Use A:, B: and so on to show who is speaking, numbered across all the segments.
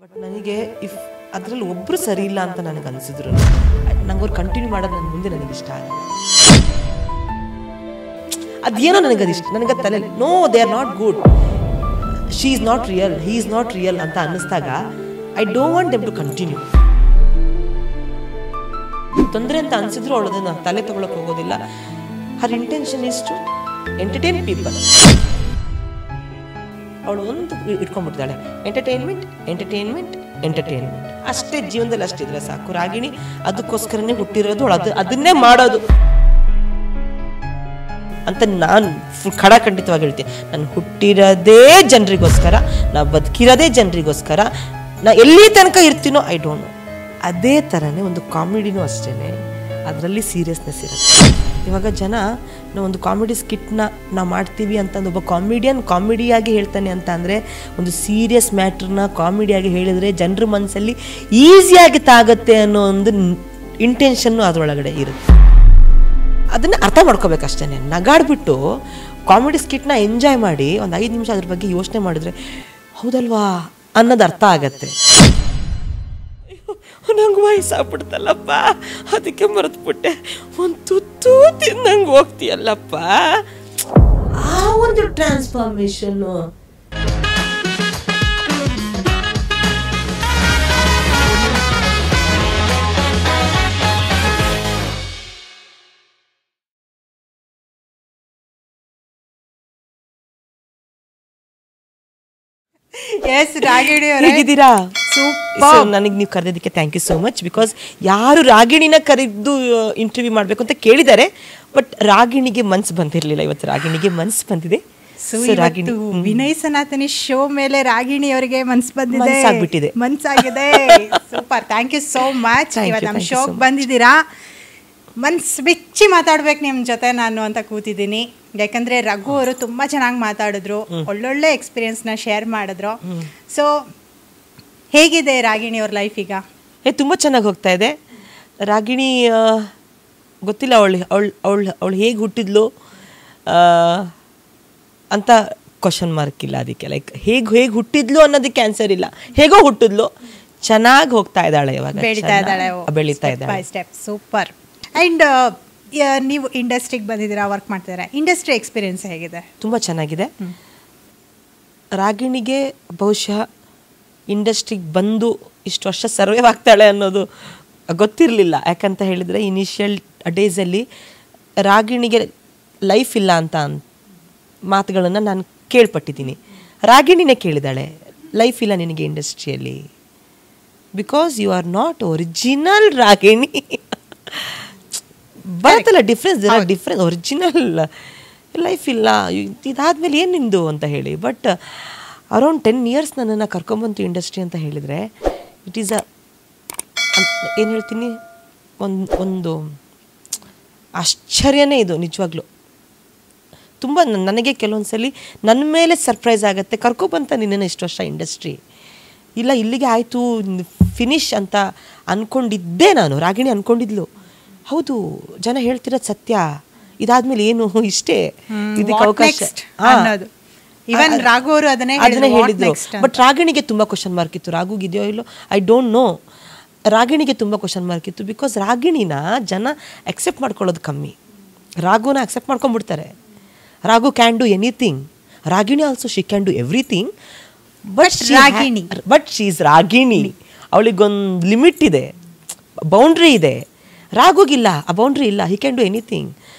A: But ನನಗೆ if ಅದರಲ್ಲಿ ಒಬ್ಬರು ಸರಿ ಇಲ್ಲ ಅಂತ ನನಗೆ ಅನಿಸಿದ್ರು ನಂಗೆ ಅವ್ರು ಕಂಟಿನ್ಯೂ ಮಾಡೋದು ನನ್ನ ಮುಂದೆ ನನಗೆ ಇಷ್ಟ ಆಗಲ್ಲ. ಅದೇನೋ ನನಗೆ ಅದಿಷ್ಟ, ನನಗೆ ತಲೆ no they are not good, she is not real, he is not real ಅಂತ ಅನ್ನಿಸ್ದಾಗ I don't want them to continue. ತೊಂದರೆ ಅಂತ ಅನಿಸಿದ್ರು ಅವಳದನ್ನು ನಾನು ತಲೆ ತಗೊಳಕ್ಕೆ ಹೋಗೋದಿಲ್ಲ. Her intention is to entertain people. ಅವಳು ಒಂದು ಇಟ್ಕೊಂಡ್ಬಿಡ್ತಾಳೆ, ಎಂಟರ್ಟೈನ್ಮೆಂಟ್ ಎಂಟರ್ಟೈನ್ಮೆಂಟ್ ಎಂಟರ್ಟೈನ್ಮೆಂಟ್ ಅಷ್ಟೇ, ಜೀವನದಲ್ಲಿ ಅಷ್ಟಿದ್ರೆ ಸಾಕು. ರಾಗಿಣಿ ಅದಕ್ಕೋಸ್ಕರನೇ ಹುಟ್ಟಿರೋದು, ಅವಳು ಅದನ್ನೇ ಮಾಡೋದು ಅಂತ ನಾನು ಖಡಾಖಂಡಿತವಾಗಿ ಹೇಳ್ತೀನಿ. ನಾನು ಹುಟ್ಟಿರೋದೇ ಜನರಿಗೋಸ್ಕರ, ನಾ ಬದುಕಿರೋದೇ ಜನರಿಗೋಸ್ಕರ, ನಾ ಎಲ್ಲಿ ತನಕ ಇರ್ತೀನೋ ಐ ಡೋಂಟ್ ನೋ. ಅದೇ ಥರನೇ ಒಂದು ಕಾಮಿಡಿನೂ ಅಷ್ಟೇ, ಅದರಲ್ಲಿ ಸೀರಿಯಸ್ನೆಸ್ ಇರುತ್ತೆ. ಇವಾಗ ಜನ ನಾವು ಒಂದು ಕಾಮಿಡಿ ಸ್ಕಿಟ್ನ ನಾವು ಮಾಡ್ತೀವಿ ಅಂತಂದು ಒಬ್ಬ ಕಾಮಿಡಿಯಾಗಿ ಹೇಳ್ತಾನೆ ಅಂತ ಅಂದರೆ, ಒಂದು ಸೀರಿಯಸ್ ಮ್ಯಾಟ್ರನ್ನ ಕಾಮಿಡಿಯಾಗಿ ಹೇಳಿದರೆ ಜನರ ಮನಸ್ಸಲ್ಲಿ ಈಸಿಯಾಗಿ ತಾಗುತ್ತೆ ಅನ್ನೋ ಒಂದು ಇಂಟೆನ್ಷನ್ನು ಅದರೊಳಗಡೆ ಇರುತ್ತೆ. ಅದನ್ನು ಅರ್ಥ ಮಾಡ್ಕೋಬೇಕಷ್ಟೇ. ನಗಾಡ್ಬಿಟ್ಟು ಕಾಮಿಡಿ ಸ್ಕಿಟ್ನ ಎಂಜಾಯ್ ಮಾಡಿ ಒಂದು 5 ನಿಮಿಷ ಅದ್ರ ಬಗ್ಗೆ ಯೋಚನೆ ಮಾಡಿದ್ರೆ ಹೌದಲ್ವಾ ಅನ್ನೋದು ಅರ್ಥ ಆಗತ್ತೆ. ನಂಗೆ ವಯಸ್ಸಾಗ್ಬಿಡ್ತಲ್ಲಪ್ಪ, ಅದಕ್ಕೆ ಮರೆತುಬಿಟ್ಟೆ, ಒಂದು ತುತ್ತು ತಿಂದಂಗೆ ಹೋಗ್ತೀಯಲ್ಲಪ್ಪ, ಆ ಒಂದು ಟ್ರಾನ್ಸ್ಫಾರ್ಮೇಶನ್ನು. ಹೇಗಿದ್ದೀರಾ? ನನಗೆ ನೀವು ಕರೆದಿದ್ದಕ್ಕೆ thank you so much. Because ಯಾರು ರಾಗಿಣಿನ ಕರೆದು ಇಂಟರ್ವ್ಯೂ ಮಾಡಬೇಕು ಅಂತ ಕೇಳಿದ್ದಾರೆ, ಬಟ್ ರಾಗಿಣಿಗೆ ಮನ್ಸು ಬಂದಿರಲಿಲ್ಲ. ಇವತ್ತು ರಾಗಿಣಿಗೆ ಮನ್ಸು ಬಂದಿದೆ.
B: ವಿನಯ್ ಸನಾತನಿ ಶೋ ಮೇಲೆ ರಾಗಿಣಿ ಅವರಿಗೆ ಮನ್ಸು ಬಂದಿದೆ, ಮನ್ಸಾಗಿದೆ. Super, thank you so much. ಇವತ್ತು ನಮ್ಮ ಶೋಗೆ ಬಂದಿದ್ದೀರಾ. ಮನ್ಸು ಬಿಚ್ಚಿ ಮಾತಾಡ್ಬೇಕು ನಿಮ್ಮ ಜೊತೆ ನಾನು ಅಂತ ಕೂತಿದ್ದೀನಿ. ಯಾಕಂದರೆ ರಘು ಅವರು ತುಂಬ ಚೆನ್ನಾಗಿ ಮಾತಾಡಿದ್ರು, ಒಳ್ಳೊಳ್ಳೆ ಎಕ್ಸ್ಪೀರಿಯನ್ಸ್ನ ಶೇರ್ ಮಾಡಿದ್ರು. ಸೊ ಹೇಗಿದೆ ರಾಗಿಣಿ ಅವ್ರ ಲೈಫ್ ಈಗ?
A: ತುಂಬ ಚೆನ್ನಾಗಿ ಹೋಗ್ತಾ ಇದೆ. ರಾಗಿಣಿ ಗೊತ್ತಿಲ್ಲ ಅವಳು ಹೇಗೆ ಹುಟ್ಟಿದ್ಲು ಅಂತ ಕ್ವಶನ್ ಮಾರ್ಕ್ ಇಲ್ಲ ಅದಕ್ಕೆ. ಲೈಕ್ ಹೇಗೆ ಹುಟ್ಟಿದ್ಲು ಅನ್ನೋದಕ್ಕೆ ಆನ್ಸರ್ ಇಲ್ಲ, ಹೇಗೋ ಹುಟ್ಟಿದ್ಲು, ಚೆನ್ನಾಗಿ ಹೋಗ್ತಾ ಇದ್ದಾಳೆ, ಇವಾಗ ಬೆಳೀತಾ ಇದ್ದಾಳೆ
B: ಸ್ಟೆಪ್. ಸೂಪರ್. ಆ್ಯಂಡ್ ನೀವು ಇಂಡಸ್ಟ್ರಿಗೆ ಬಂದಿದ್ದೀರಾ, ವರ್ಕ್ ಮಾಡ್ತಿದ್ದೀರಾ, ಇಂಡಸ್ಟ್ರಿ ಎಕ್ಸ್ಪೀರಿಯನ್ಸ್ ಹೇಗಿದೆ?
A: ತುಂಬ ಚೆನ್ನಾಗಿದೆ. ರಾಗಿಣಿಗೆ ಬಹುಶಃ ಇಂಡಸ್ಟ್ರಿಗೆ ಬಂದು ಇಷ್ಟು ವರ್ಷ ಸರ್ವೈವ್ ಆಗ್ತಾಳೆ ಅನ್ನೋದು ಗೊತ್ತಿರಲಿಲ್ಲ. ಯಾಕಂತ ಹೇಳಿದರೆ ಇನಿಷಿಯಲ್ ಡೇಸಲ್ಲಿ ರಾಗಿಣಿಗೆ ಲೈಫ್ ಇಲ್ಲ ಅಂತ ಮಾತುಗಳನ್ನು ನಾನು ಕೇಳ್ಪಟ್ಟಿದ್ದೀನಿ. ರಾಗಿಣಿನೇ ಕೇಳಿದಾಳೆ, ಲೈಫ್ ಇಲ್ಲ ನಿನಗೆ ಇಂಡಸ್ಟ್ರಿಯಲ್ಲಿ, because you are not original Ragini. ಬರುತ್ತಲ್ಲ ಡಿಫ್ರೆನ್ಸ್ ಒರಿಜಿನಲ್ ಲೈಫ್ ಇಲ್ಲ, ಇದಾದ್ಮೇಲೆ ಏನು ನಿಂದು ಅಂತ ಹೇಳಿ. ಬಟ್ ಅರೌಂಡ್ 10 years ನನ್ನನ್ನು ಕರ್ಕೊಂಬಂತು ಇಂಡಸ್ಟ್ರಿ ಅಂತ ಹೇಳಿದರೆ, ಇಟ್ ಈಸ್ ಏನು ಹೇಳ್ತೀನಿ, ಒಂದು ಆಶ್ಚರ್ಯನೇ ಇದು ನಿಜವಾಗ್ಲೂ. ತುಂಬ ನನಗೆ ಕೆಲವೊಂದು ಸಲ ನನ್ನ ಮೇಲೆ ಸರ್ಪ್ರೈಸ್ ಆಗುತ್ತೆ, ಕರ್ಕೊಬಂತ ನಿನ್ನನ್ನು ಇಷ್ಟು ವರ್ಷ ಇಂಡಸ್ಟ್ರಿ ಇಲ್ಲ, ಇಲ್ಲಿಗೆ ಆಯಿತು ಫಿನಿಶ್ ಅಂತ ಅಂದ್ಕೊಂಡಿದ್ದೆ ನಾನು. ರಾಗಿಣಿ ಅಂದ್ಕೊಂಡಿದ್ಲು, ಹೌದು ಜನ ಹೇಳ್ತಿರೋದು ಸತ್ಯ, ಇದಾದ್ಮೇಲೆ ಏನು ಇಷ್ಟೇ, ಇದಕ್ಕೆ ಅವಕಾಶ
B: ಅದನ್ನೇ
A: ಹೇಳಿದ್ರು. ಬಟ್ ರಾಗಿಣಿಗೆ ತುಂಬ ಕ್ವಶನ್ ಮಾರ್ಕ್ ಇತ್ತು. ರಾಗುಗಿದೆಯೋ ಇಲ್ಲೋ ಐ ಡೋಂಟ್ ನೋ. ರಾಗಿಣಿಗೆ ತುಂಬ ಕ್ವಶನ್ ಮಾರ್ಕ್ ಇತ್ತು, ಬಿಕಾಸ್ ರಾಗಿಣಿನ ಜನ ಅಕ್ಸೆಪ್ಟ್ ಮಾಡ್ಕೊಳ್ಳೋದು ಕಮ್ಮಿ, ರಾಗುನ ಅಕ್ಸೆಪ್ಟ್ ಮಾಡ್ಕೊಂಡ್ಬಿಡ್ತಾರೆ. Ragu can do anything, Ragini also she can do everything. But she is Ragini, ಅವಳಿಗೊಂದು ಲಿಮಿಟ್ ಇದೆ, ಬೌಂಡ್ರಿ ಇದೆ. ರಾಗುಗಿಲ್ಲ, ಆ ಬೌಂಡ್ರಿ ಇಲ್ಲ, he can do anything.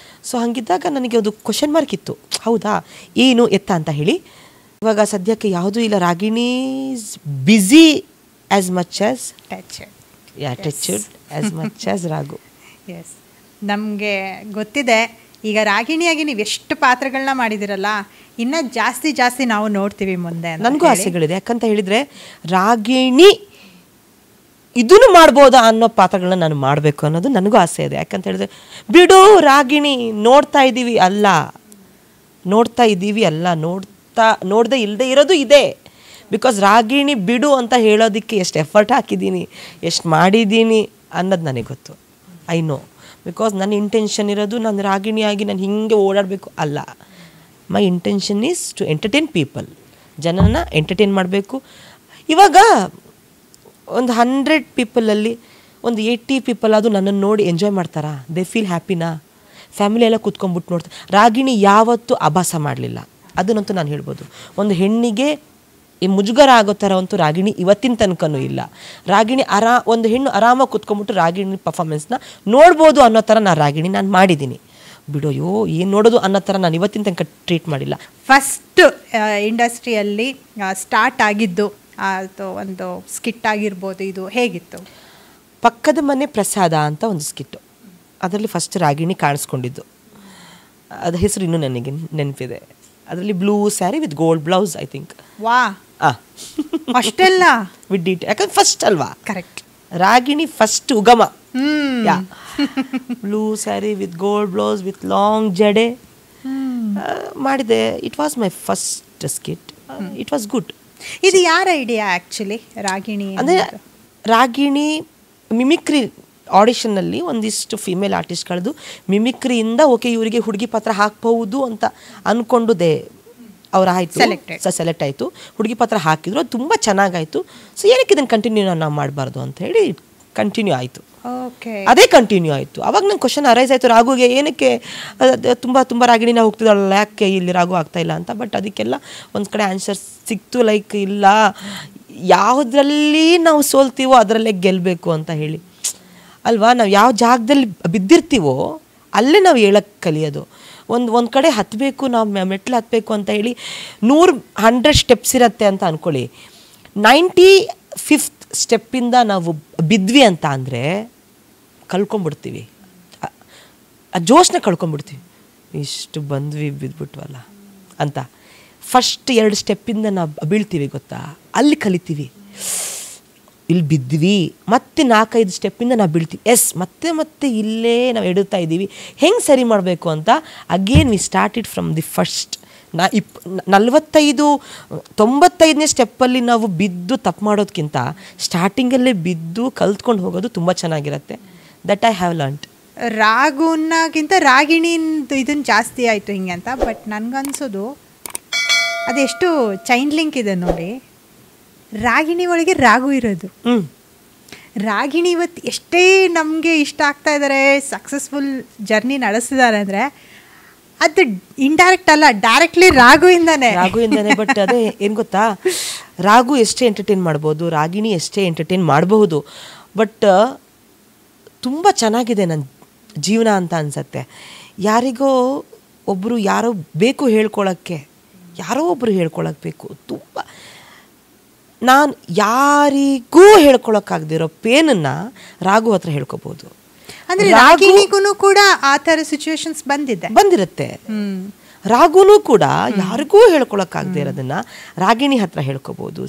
A: So ಹಾಗಿದ್ದಾಗ ನನಗೆ ಒಂದು ಕ್ವಶನ್ ಮಾರ್ಕ್ ಇತ್ತು, ಹೌದಾ ಏನು ಎತ್ತ ಅಂತ ಹೇಳಿ. ಇವಾಗ ಸದ್ಯಕ್ಕೆ ಯಾವುದೂ ಇಲ್ಲ. Ragini is busy as much as touched as much as Ragu.
B: Yes, ನಮಗೆ ಗೊತ್ತಿದೆ ಈಗ ರಾಗಿಣಿಯಾಗಿ ನೀವು ಎಷ್ಟು ಪಾತ್ರಗಳನ್ನ ಮಾಡಿದಿರಲ್ಲ, ಇನ್ನೂ ಜಾಸ್ತಿ ನಾವು ನೋಡ್ತೀವಿ ಮುಂದೆ.
A: ನನಗೂ ಆಸೆಗಳಿದೆ. ಯಾಕಂತ ಹೇಳಿದರೆ ರಾಗಿಣಿ ಇದನ್ನು ಮಾಡ್ಬೋದಾ ಅನ್ನೋ ಪಾತ್ರಗಳನ್ನ ನಾನು ಮಾಡಬೇಕು ಅನ್ನೋದು ನನಗೂ ಆಸೆ ಇದೆ. ಯಾಕಂತ ಹೇಳಿದ್ರೆ ಬಿಡು ರಾಗಿಣಿ ನೋಡ್ತಾ ಇದ್ದೀವಿ ಅಲ್ಲ, ನೋಡದೆ ಇಲ್ಲದೆ ಇರೋದು ಇದೆ. ಬಿಕಾಸ್ ರಾಗಿಣಿ ಬಿಡು ಅಂತ ಹೇಳೋದಕ್ಕೆ ಎಷ್ಟು ಎಫರ್ಟ್ ಹಾಕಿದ್ದೀನಿ, ಎಷ್ಟು ಮಾಡಿದ್ದೀನಿ ಅನ್ನೋದು ನನಗೆ ಗೊತ್ತು. ಐ ನೋ, ಬಿಕಾಸ್ ನನ್ನ ಇಂಟೆನ್ಷನ್ ಇರೋದು ನಾನು ರಾಗಿಣಿಯಾಗಿ ನಾನು ಹಿಂಗೆ ಓಡಾಡಬೇಕು ಅಲ್ಲ. My intention is to entertain people, ಜನನ ಎಂಟರ್ಟೈನ್ ಮಾಡಬೇಕು. ಇವಾಗ ಒಂದು 100 ಪೀಪಲಲ್ಲಿ ಒಂದು 80 ಪೀಪಲ್ ಅದು ನನ್ನನ್ನು ನೋಡಿ ಎಂಜಾಯ್ ಮಾಡ್ತಾರಾ? They feel ಹ್ಯಾಪಿನಾ? ಫ್ಯಾಮಿಲಿ ಎಲ್ಲ ಕೂತ್ಕೊಂಡ್ಬಿಟ್ಟು ನೋಡ್ತಾರೆ. ರಾಗಿಣಿ ಯಾವತ್ತೂ ಆಭಾಸ ಮಾಡಲಿಲ್ಲ, ಅದನ್ನಂತೂ ನಾನು ಹೇಳ್ಬೋದು. ಒಂದು ಹೆಣ್ಣಿಗೆ ಈ ಮುಜುಗರ ಆಗೋ ಥರ ಅಂತೂ ರಾಗಿಣಿ ಇವತ್ತಿನ ತನಕನೂ ಇಲ್ಲ. ರಾಗಿಣಿ ಒಂದು ಹೆಣ್ಣು ಆರಾಮಾಗಿ ಕೂತ್ಕೊಂಡ್ಬಿಟ್ಟು ರಾಗಿಣಿ ಪರ್ಫಾರ್ಮೆನ್ಸ್ನ ನೋಡ್ಬೋದು ಅನ್ನೋ ಥರ ನಾನು ಮಾಡಿದ್ದೀನಿ. ಬಿಡೋಯ್ಯೋ ಏನು ನೋಡೋದು ಅನ್ನೋ ಥರ ನಾನು ಇವತ್ತಿನ ತನಕ ಟ್ರೀಟ್ ಮಾಡಿಲ್ಲ.
B: ಫಸ್ಟ್ ಇಂಡಸ್ಟ್ರಿಯಲ್ಲಿ ಸ್ಟಾರ್ಟ್ ಆಗಿದ್ದು ಅದು ಒಂದು ಸ್ಕಿಟ್ ಆಗಿರ್ಬೋದು, ಇದು ಹೇಗಿತ್ತು?
A: ಪಕ್ಕದ ಮನೆ ಪ್ರಸಾದ ಅಂತ ಒಂದು ಸ್ಕಿಟ್ಟು, ಅದರಲ್ಲಿ ಫಸ್ಟ್ ರಾಗಿಣಿ ಕಾಣಿಸ್ಕೊಂಡಿದ್ದು. ಅದು ಹೆಸರು ಇನ್ನೂ ನನಗೆ ನೆನಪಿದೆ. ಅದರಲ್ಲಿ blue sari with gold blouse, I think.
B: ವಾ, ಅಷ್ಟೆಲ್ಲ
A: ವಿತ್ ಡೀಟೇಲ್, ಯಾಕಂದ್ರೆ ಫಸ್ಟ್ ಅಲ್ವಾ?
B: ಕರೆಕ್ಟ್.
A: ರಾಗಿಣಿ ಫಸ್ಟ್ ಉಗಮ. Blue sari with gold blouse with long ಜಡೆ ಮಾಡಿದೆ. It was my first skit. It was good.
B: ಇದು ಯಾರ ಐಡಿಯಾ ಆ್ಯಕ್ಚುಲಿ ರಾಗಿಣಿ?
A: ಅಂದರೆ ರಾಗಿಣಿ ಮಿಮಿಕ್ರಿ ಆಡಿಷನ್ನಲ್ಲಿ ಒಂದಿಷ್ಟು ಫಿಮೇಲ್ ಆರ್ಟಿಸ್ಟ್ಗಳದ್ದು ಮಿಮಿಕ್ರಿಯಿಂದ ಓಕೆ ಇವರಿಗೆ ಹುಡುಗಿ ಪಾತ್ರ ಹಾಕ್ಬಹುದು ಅಂತ ಅಂದ್ಕೊಂಡು ಅವರಾಯಿತು, ಸೆಲೆಕ್ಟ್ ಆಯಿತು. ಹುಡುಗಿ ಪಾತ್ರ ಹಾಕಿದ್ರು, ಅದು ತುಂಬ ಚೆನ್ನಾಗಾಯಿತು. ಸೊ ಏನಕ್ಕೆ ಇದನ್ನು ಕಂಟಿನ್ಯೂ ನಾವು ಮಾಡಬಾರ್ದು ಅಂತ ಹೇಳಿ ಕಂಟಿನ್ಯೂ ಆಯಿತು. ಅದೇ ಕಂಟಿನ್ಯೂ ಆಯಿತು. ಅವಾಗ ನಂಗೆ ಕ್ವಶನ್ ಅರೈಸ್ ಆಯಿತು, ರಾಗುಗೆ ಏನಕ್ಕೆ ತುಂಬ ರಾಗಿಣಿನ ಹೋಗ್ತಿದ್ದಾಳಲ್ಲ, ಯಾಕೆ ಇಲ್ಲಿ ರಾಗು ಆಗ್ತಾಯಿಲ್ಲ ಅಂತ. ಬಟ್ ಅದಕ್ಕೆಲ್ಲ ಒಂದು ಕಡೆ ಆನ್ಸರ್ ಸಿಕ್ತು, ಲೈಕ್ ಇಲ್ಲ ಯಾವುದರಲ್ಲಿ ನಾವು ಸೋಲ್ತೀವೋ ಅದರಲ್ಲೇ ಗೆಲ್ಲಬೇಕು ಅಂತ ಹೇಳಿ ಅಲ್ವಾ. ನಾವು ಯಾವ ಜಾಗದಲ್ಲಿ ಬಿದ್ದಿರ್ತೀವೋ ಅಲ್ಲೇ ನಾವು ಹೇಳಕ್ಕೆ ಕಲಿಯೋದು. ಒಂದು ಕಡೆ ಹತ್ತಬೇಕು, ನಾವು ಮೆಟ್ಲು ಹತ್ತಬೇಕು ಅಂತ ಹೇಳಿ 100 ಸ್ಟೆಪ್ಸ್ ಇರುತ್ತೆ ಅಂತ ಅಂದ್ಕೊಳ್ಳಿ. 95th ಸ್ಟೆಪ್ಪಿಂದ ನಾವು ಬಿದ್ವಿ ಅಂತ ಅಂದರೆ ಕಳ್ಕೊಂಬಿಡ್ತೀವಿ, ಆ ಜೋಶನ್ನ ಕಳ್ಕೊಂಬಿಡ್ತೀವಿ. ಇಷ್ಟು ಬಂದ್ವಿ ಬಿದ್ಬಿಟ್ವಲ್ಲ ಅಂತ. ಫಸ್ಟ್ 2 ಸ್ಟೆಪ್ಪಿಂದ ನಾವು ಬೀಳ್ತೀವಿ ಗೊತ್ತಾ, ಅಲ್ಲಿ ಕಲಿತೀವಿ. ಇಲ್ಲಿ ಬಿದ್ವಿ, ಮತ್ತೆ 4-5 ಸ್ಟೆಪ್ಪಿಂದ ನಾವು ಬೀಳ್ತೀವಿ. ಮತ್ತೆ ಇಲ್ಲೇ ನಾವು ಎಡುತ್ತಾ ಇದ್ದೀವಿ, ಹೆಂಗೆ ಸರಿ ಮಾಡಬೇಕು ಅಂತ. Again we started from the first. 95ನೇ ಸ್ಟೆಪ್ಪಲ್ಲಿ ನಾವು ಬಿದ್ದು ತಪ್ಪು ಮಾಡೋದಕ್ಕಿಂತ ಸ್ಟಾರ್ಟಿಂಗಲ್ಲೇ ಬಿದ್ದು ಕಲ್ತ್ಕೊಂಡು ಹೋಗೋದು ತುಂಬ ಚೆನ್ನಾಗಿರುತ್ತೆ. That I have learned.
B: ರಾಗುನಾಗಿಂತ ರಾಗಿಣಿಂದು ಇದನ್ನು ಜಾಸ್ತಿ ಆಯಿತು ಹಿಂಗೆ ಅಂತ. ಬಟ್ ನನಗನ್ಸೋದು ಅದೆಷ್ಟು ಚೈನ್ ಲಿಂಕ್ ಇದೆ ನೋಡಿ. ರಾಗಿಣಿ ಒಳಗೆ ರಾಗು ಇರೋದು. ರಾಗಿಣಿ ಇವತ್ತು ಎಷ್ಟೇ ನಮಗೆ ಇಷ್ಟ ಆಗ್ತಾ ಇದ್ದಾರೆ, ಸಕ್ಸಸ್ಫುಲ್ ಜರ್ನಿ ನಡೆಸಿದ್ದಾರೆ ಅಂದರೆ ಅದು ಇಂಡೈರೆಕ್ಟ್ ಅಲ್ಲ, ಡೈರೆಕ್ಟ್ಲಿ ರಾಗುಯಿಂದಾನೆ.
A: ಬಟ್ ಅದೇ ಏನು ಗೊತ್ತಾ, ರಾಗು ಎಷ್ಟೇ ಎಂಟರ್ಟೈನ್ ಮಾಡ್ಬೋದು, ರಾಗಿಣಿ ಎಷ್ಟೇ ಎಂಟರ್ಟೈನ್ ಮಾಡಬಹುದು. ಬಟ್ ತುಂಬ ಚೆನ್ನಾಗಿದೆ ನನ್ನ ಜೀವನ ಅಂತ ಅನಿಸತ್ತೆ. ಯಾರಿಗೋ ಒಬ್ಬರು ಯಾರೋ ಬೇಕು ಹೇಳ್ಕೊಳಕ್ಕೆ, ಯಾರೋ ಒಬ್ಬರು ಹೇಳ್ಕೊಳಕ್ಕೆ ಬೇಕು. ತುಂಬ ನಾನು ಯಾರಿಗೂ ಹೇಳ್ಕೊಳಕ್ಕಾಗದಿರೋ ಪೇನನ್ನು ರಾಗು ಹತ್ರ ಹೇಳ್ಕೊಬೋದು.
B: ಅಂದರೆ ರಾಗಿಣಿಗೂ ಕೂಡ ಆ ಥರ ಸಿಚುವೇಶನ್ಸ್
A: ಬಂದಿರುತ್ತೆ. ರಾಗುನೂ ಕೂಡ ಯಾರಿಗೂ ಹೇಳ್ಕೊಳಕ್ಕಾಗದೇ ಇರೋದನ್ನು ರಾಗಿಣಿ ಹತ್ರ ಹೇಳ್ಕೊಬೋದು.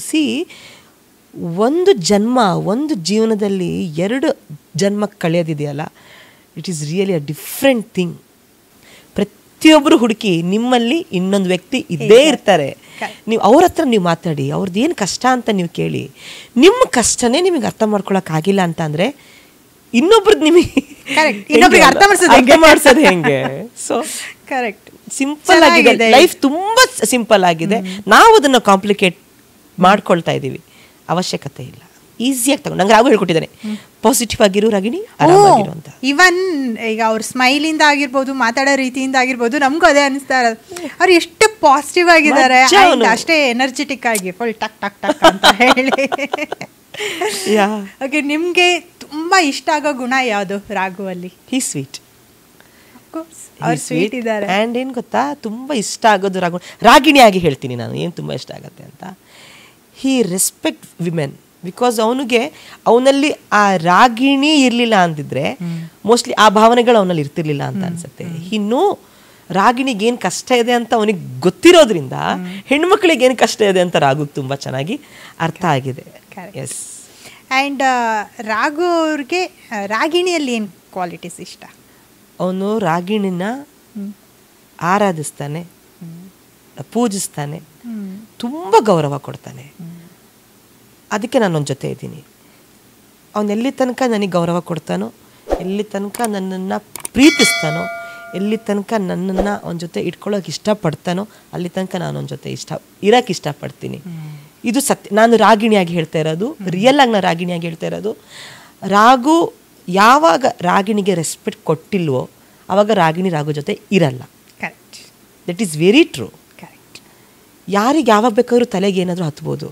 A: ಒಂದು ಜೀವನದಲ್ಲಿ 2 ಜನ್ಮ ಕಳೆಯೋದಿದೆಯಲ್ಲ, it is really a different thing. ಪ್ರತಿಯೊಬ್ಬರು ಹುಡುಕಿ ನಿಮ್ಮಲ್ಲಿ ಇನ್ನೊಂದು ವ್ಯಕ್ತಿ ಇದ್ದೇ ಇರ್ತಾರೆ. ನೀವು ಅವ್ರ ಹತ್ರ ನೀವು ಮಾತಾಡಿ, ಅವ್ರದ್ದು ಏನು ಕಷ್ಟ ಅಂತ ನೀವು ಕೇಳಿ. ನಿಮ್ಮ ಕಷ್ಟನೇ ನಿಮಗೆ ಅರ್ಥ ಮಾಡ್ಕೊಳಕ್ಕಾಗಿಲ್ಲ ಅಂತ ಅಂದರೆ ಇನ್ನೊಬ್ರದ್ದು ನಿಮಗೆ
B: ಅರ್ಥ
A: ಮಾಡಿಸೋದು ಹೆಂಗೆ? ಸೊ
B: ಕರೆಕ್ಟ್,
A: ಸಿಂಪಲ್ ಆಗಿದೆ ಲೈಫ್, ತುಂಬ ಸಿಂಪಲ್ ಆಗಿದೆ. ನಾವು ಅದನ್ನು ಕಾಂಪ್ಲಿಕೇಟ್ ಮಾಡ್ಕೊಳ್ತಾ ಇದ್ದೀವಿ. ಅವಶ್ಯಕತೆ ಇಲ್ಲ, ಈಸಿಯಾಗಿ ತಗೊಂಡು ನಂಗೆ ರಾಗು ಹೇಳ್ಕೊಟ್ಟಿದ್ದಾನೆ, ಪಾಸಿಟಿವ್ ಆಗಿರು ರಾಗಿಣಿ, ಆರಾಮಾಗಿರು ಅಂತ.
B: ಇವನ್ ಈಗ ಅವ್ರ ಸ್ಮೈಲಿಂದ ಆಗಿರ್ಬೋದು, ಮಾತಾಡೋ ರೀತಿಯಿಂದ ಆಗಿರ್ಬೋದು, ನಮಗೂ ಅದೇ ಅನಿಸ್ತಾ ಇರೋದು. ಅವ್ರು ಎಷ್ಟು ಪಾಸಿಟಿವ್ ಆಗಿದ್ದಾರೆ, ಅಷ್ಟೇ ಎನರ್ಜೆಟಿಕ್ ಆಗಿ ಫುಲ್ ಟಕ್ ಟಕ್ ಟಕ್ ಅಂತ ಹೇಳಿ. ಓಕೆ, ನಿಮಗೆ ತುಂಬ ಇಷ್ಟ ಆಗೋ ಗುಣ ಯಾವುದು ರಾಘುವಲ್ಲಿ?
A: ಹೀ ಸ್ವೀಟ್.
B: ಅವ್ರು ಸ್ವೀಟ್ ಇದ್ದಾರೆ.
A: ಆ್ಯಂಡ್ ಏನು ಗೊತ್ತಾ, ತುಂಬ ಇಷ್ಟ ಆಗೋದು ರಾಗಿಣಿಯಾಗಿ ಹೇಳ್ತೀನಿ ನಾನು ಏನು ತುಂಬ ಇಷ್ಟ ಆಗುತ್ತೆ ಅಂತ. ಹೀ ರೆಸ್ಪೆಕ್ಟ್ ವಿಮೆನ್. ಬಿಕಾಸ್ ಅವನಲ್ಲಿ ಆ ರಾಗಿಣಿ ಇರಲಿಲ್ಲ ಅಂತಿದ್ರೆ ಮೋಸ್ಟ್ಲಿ ಆ ಭಾವನೆಗಳು ಅವನಲ್ಲಿ ಇರ್ತಿರ್ಲಿಲ್ಲ ಅಂತ ಅನ್ಸುತ್ತೆ. ಇನ್ನು ರಾಗಿಣಿಗೆ ಏನು ಕಷ್ಟ ಇದೆ ಅಂತ ಅವನಿಗೆ ಗೊತ್ತಿರೋದ್ರಿಂದ ಹೆಣ್ಮಕ್ಳಿಗೆ ಏನು ಕಷ್ಟ ಇದೆ ಅಂತ ರಾಗುಗೆ ತುಂಬ ಚೆನ್ನಾಗಿ ಅರ್ಥ ಆಗಿದೆ. ಎಸ್.
B: ಆ್ಯಂಡ್ ರಾಘು ಅವ್ರಿಗೆ ರಾಗಿಣಿಯಲ್ಲಿ ಏನು ಕ್ವಾಲಿಟೀಸ್ ಇಷ್ಟ?
A: ಅವನು ರಾಗಿಣಿನ ಆರಾಧಿಸ್ತಾನೆ, ಪೂಜಿಸ್ತಾನೆ, ತುಂಬ ಗೌರವ ಕೊಡ್ತಾನೆ. ಅದಕ್ಕೆ ನಾನೊಂದು ಜೊತೆ ಇದ್ದೀನಿ. ಅವನು ಎಲ್ಲಿ ತನಕ ನನಗೆ ಗೌರವ ಕೊಡ್ತಾನೋ, ಎಲ್ಲಿ ತನಕ ನನ್ನನ್ನು ಪ್ರೀತಿಸ್ತಾನೋ, ಎಲ್ಲಿ ತನಕ ನನ್ನನ್ನು ಅವನ ಜೊತೆ ಇಟ್ಕೊಳ್ಳೋಕೆ ಇಷ್ಟಪಡ್ತಾನೋ ಅಲ್ಲಿ ತನಕ ನಾನು ಅವನ ಜೊತೆ ಇರೋಕ್ಕೆ ಇಷ್ಟಪಡ್ತೀನಿ. ಇದು ಸತ್ಯ. ನಾನು ರಾಗಿಣಿಯಾಗಿ ಹೇಳ್ತಾ ಇರೋದು, ರಿಯಲ್ ಆಗಿ ನಾನು ರಾಗಿಣಿಯಾಗಿ ಹೇಳ್ತಾ ಇರೋದು. ರಾಗು ಯಾವಾಗ ರಾಗಿಣಿಗೆ ರೆಸ್ಪೆಕ್ಟ್ ಕೊಟ್ಟಿಲ್ವೋ ಆವಾಗ ರಾಗಿಣಿ ರಾಗು ಜೊತೆ ಇರಲ್ಲ.
B: Correct,
A: that is very true.
B: Correct.
A: ಯಾರಿಗೆ ಯಾವಾಗ ಬೇಕಾದ್ರೂ ತಲೆಗೆ ಏನಾದರೂ ಹತ್ಬೋದು.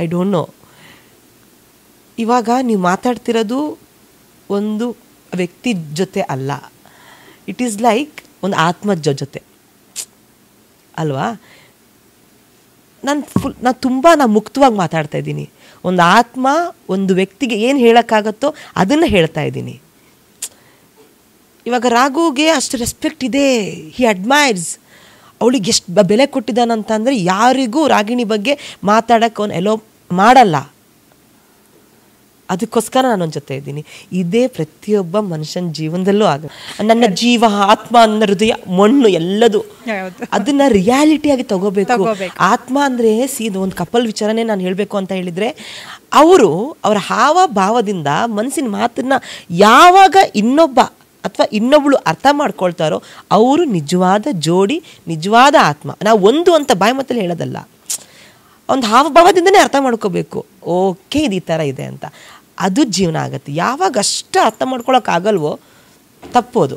A: I don't know. ಇವಾಗ ನೀವು ಮಾತಾಡ್ತಿರೋದು ಒಂದು ವ್ಯಕ್ತಿ ಜೊತೆ ಅಲ್ಲ, ಇಟ್ ಈಸ್ ಲೈಕ್ ಒಂದು ಆತ್ಮದ ಜೊತೆ ಅಲ್ವಾ. ನಾನು ತುಂಬ ಮುಕ್ತವಾಗಿ ಮಾತಾಡ್ತಾ ಇದ್ದೀನಿ. ಒಂದು ಆತ್ಮ ಒಂದು ವ್ಯಕ್ತಿಗೆ ಏನು ಹೇಳೋಕ್ಕಾಗತ್ತೋ ಅದನ್ನು ಹೇಳ್ತಾ ಇದ್ದೀನಿ. ಇವಾಗ ರಾಘುಗೆ ಅಷ್ಟು ರೆಸ್ಪೆಕ್ಟ್ ಇದೆ, ಹಿ ಅಡ್ಮೈರ್ಸ್. ಅವಳಿಗೆ ಎಷ್ಟು ಬೆಲೆ ಕೊಟ್ಟಿದ್ದಾನಂತಂದರೆ ಯಾರಿಗೂ ರಾಗಿಣಿ ಬಗ್ಗೆ ಮಾತಾಡೋಕ್ಕೆ ಅವನು ಎಲ್ಲೋ ಮಾಡಲ್ಲ. ಅದಕ್ಕೋಸ್ಕರ ನಾನೊಂದು ಜೊತೆ ಇದ್ದೀನಿ. ಇದೇ ಪ್ರತಿಯೊಬ್ಬ ಮನುಷ್ಯನ ಜೀವನದಲ್ಲೂ ಆಗ ನನ್ನ ಜೀವ, ಆತ್ಮ, ನನ್ನ ಹೃದಯ, ಮಣ್ಣು ಎಲ್ಲದು ಅದನ್ನ ರಿಯಾಲಿಟಿಯಾಗಿ ತಗೋಬೇಕು. ಆತ್ಮ ಅಂದರೆ ಇದು ಒಂದು ಕಪಲ್ ವಿಚಾರನೇ ನಾನು ಹೇಳಬೇಕು ಅಂತ ಹೇಳಿದರೆ, ಅವರ ಹಾವ ಭಾವದಿಂದ ಮನಸ್ಸಿನ ಮಾತನ್ನ ಯಾವಾಗ ಇನ್ನೊಬ್ಬ ಅಥವಾ ಇನ್ನೊಬ್ಳು ಅರ್ಥ ಮಾಡ್ಕೊಳ್ತಾರೋ ಅವರು ನಿಜವಾದ ಜೋಡಿ, ನಿಜವಾದ ಆತ್ಮ. ನಾವು ಒಂದು ಅಂತ ಬಾಯಿ ಮಾತಲ್ಲಿ ಹೇಳೋದಲ್ಲ, ಒಂದು ಹಾವಭಾವದಿಂದನೇ ಅರ್ಥ ಮಾಡ್ಕೋಬೇಕು. ಓಕೆ, ಇದು ಈ ಥರ ಇದೆ ಅಂತ. ಅದು ಜೀವನ ಆಗುತ್ತೆ. ಯಾವಾಗ ಅಷ್ಟು ಅರ್ಥ ಮಾಡ್ಕೊಳಕ್ಕಾಗಲ್ವೋ ತಪ್ಪೋದು.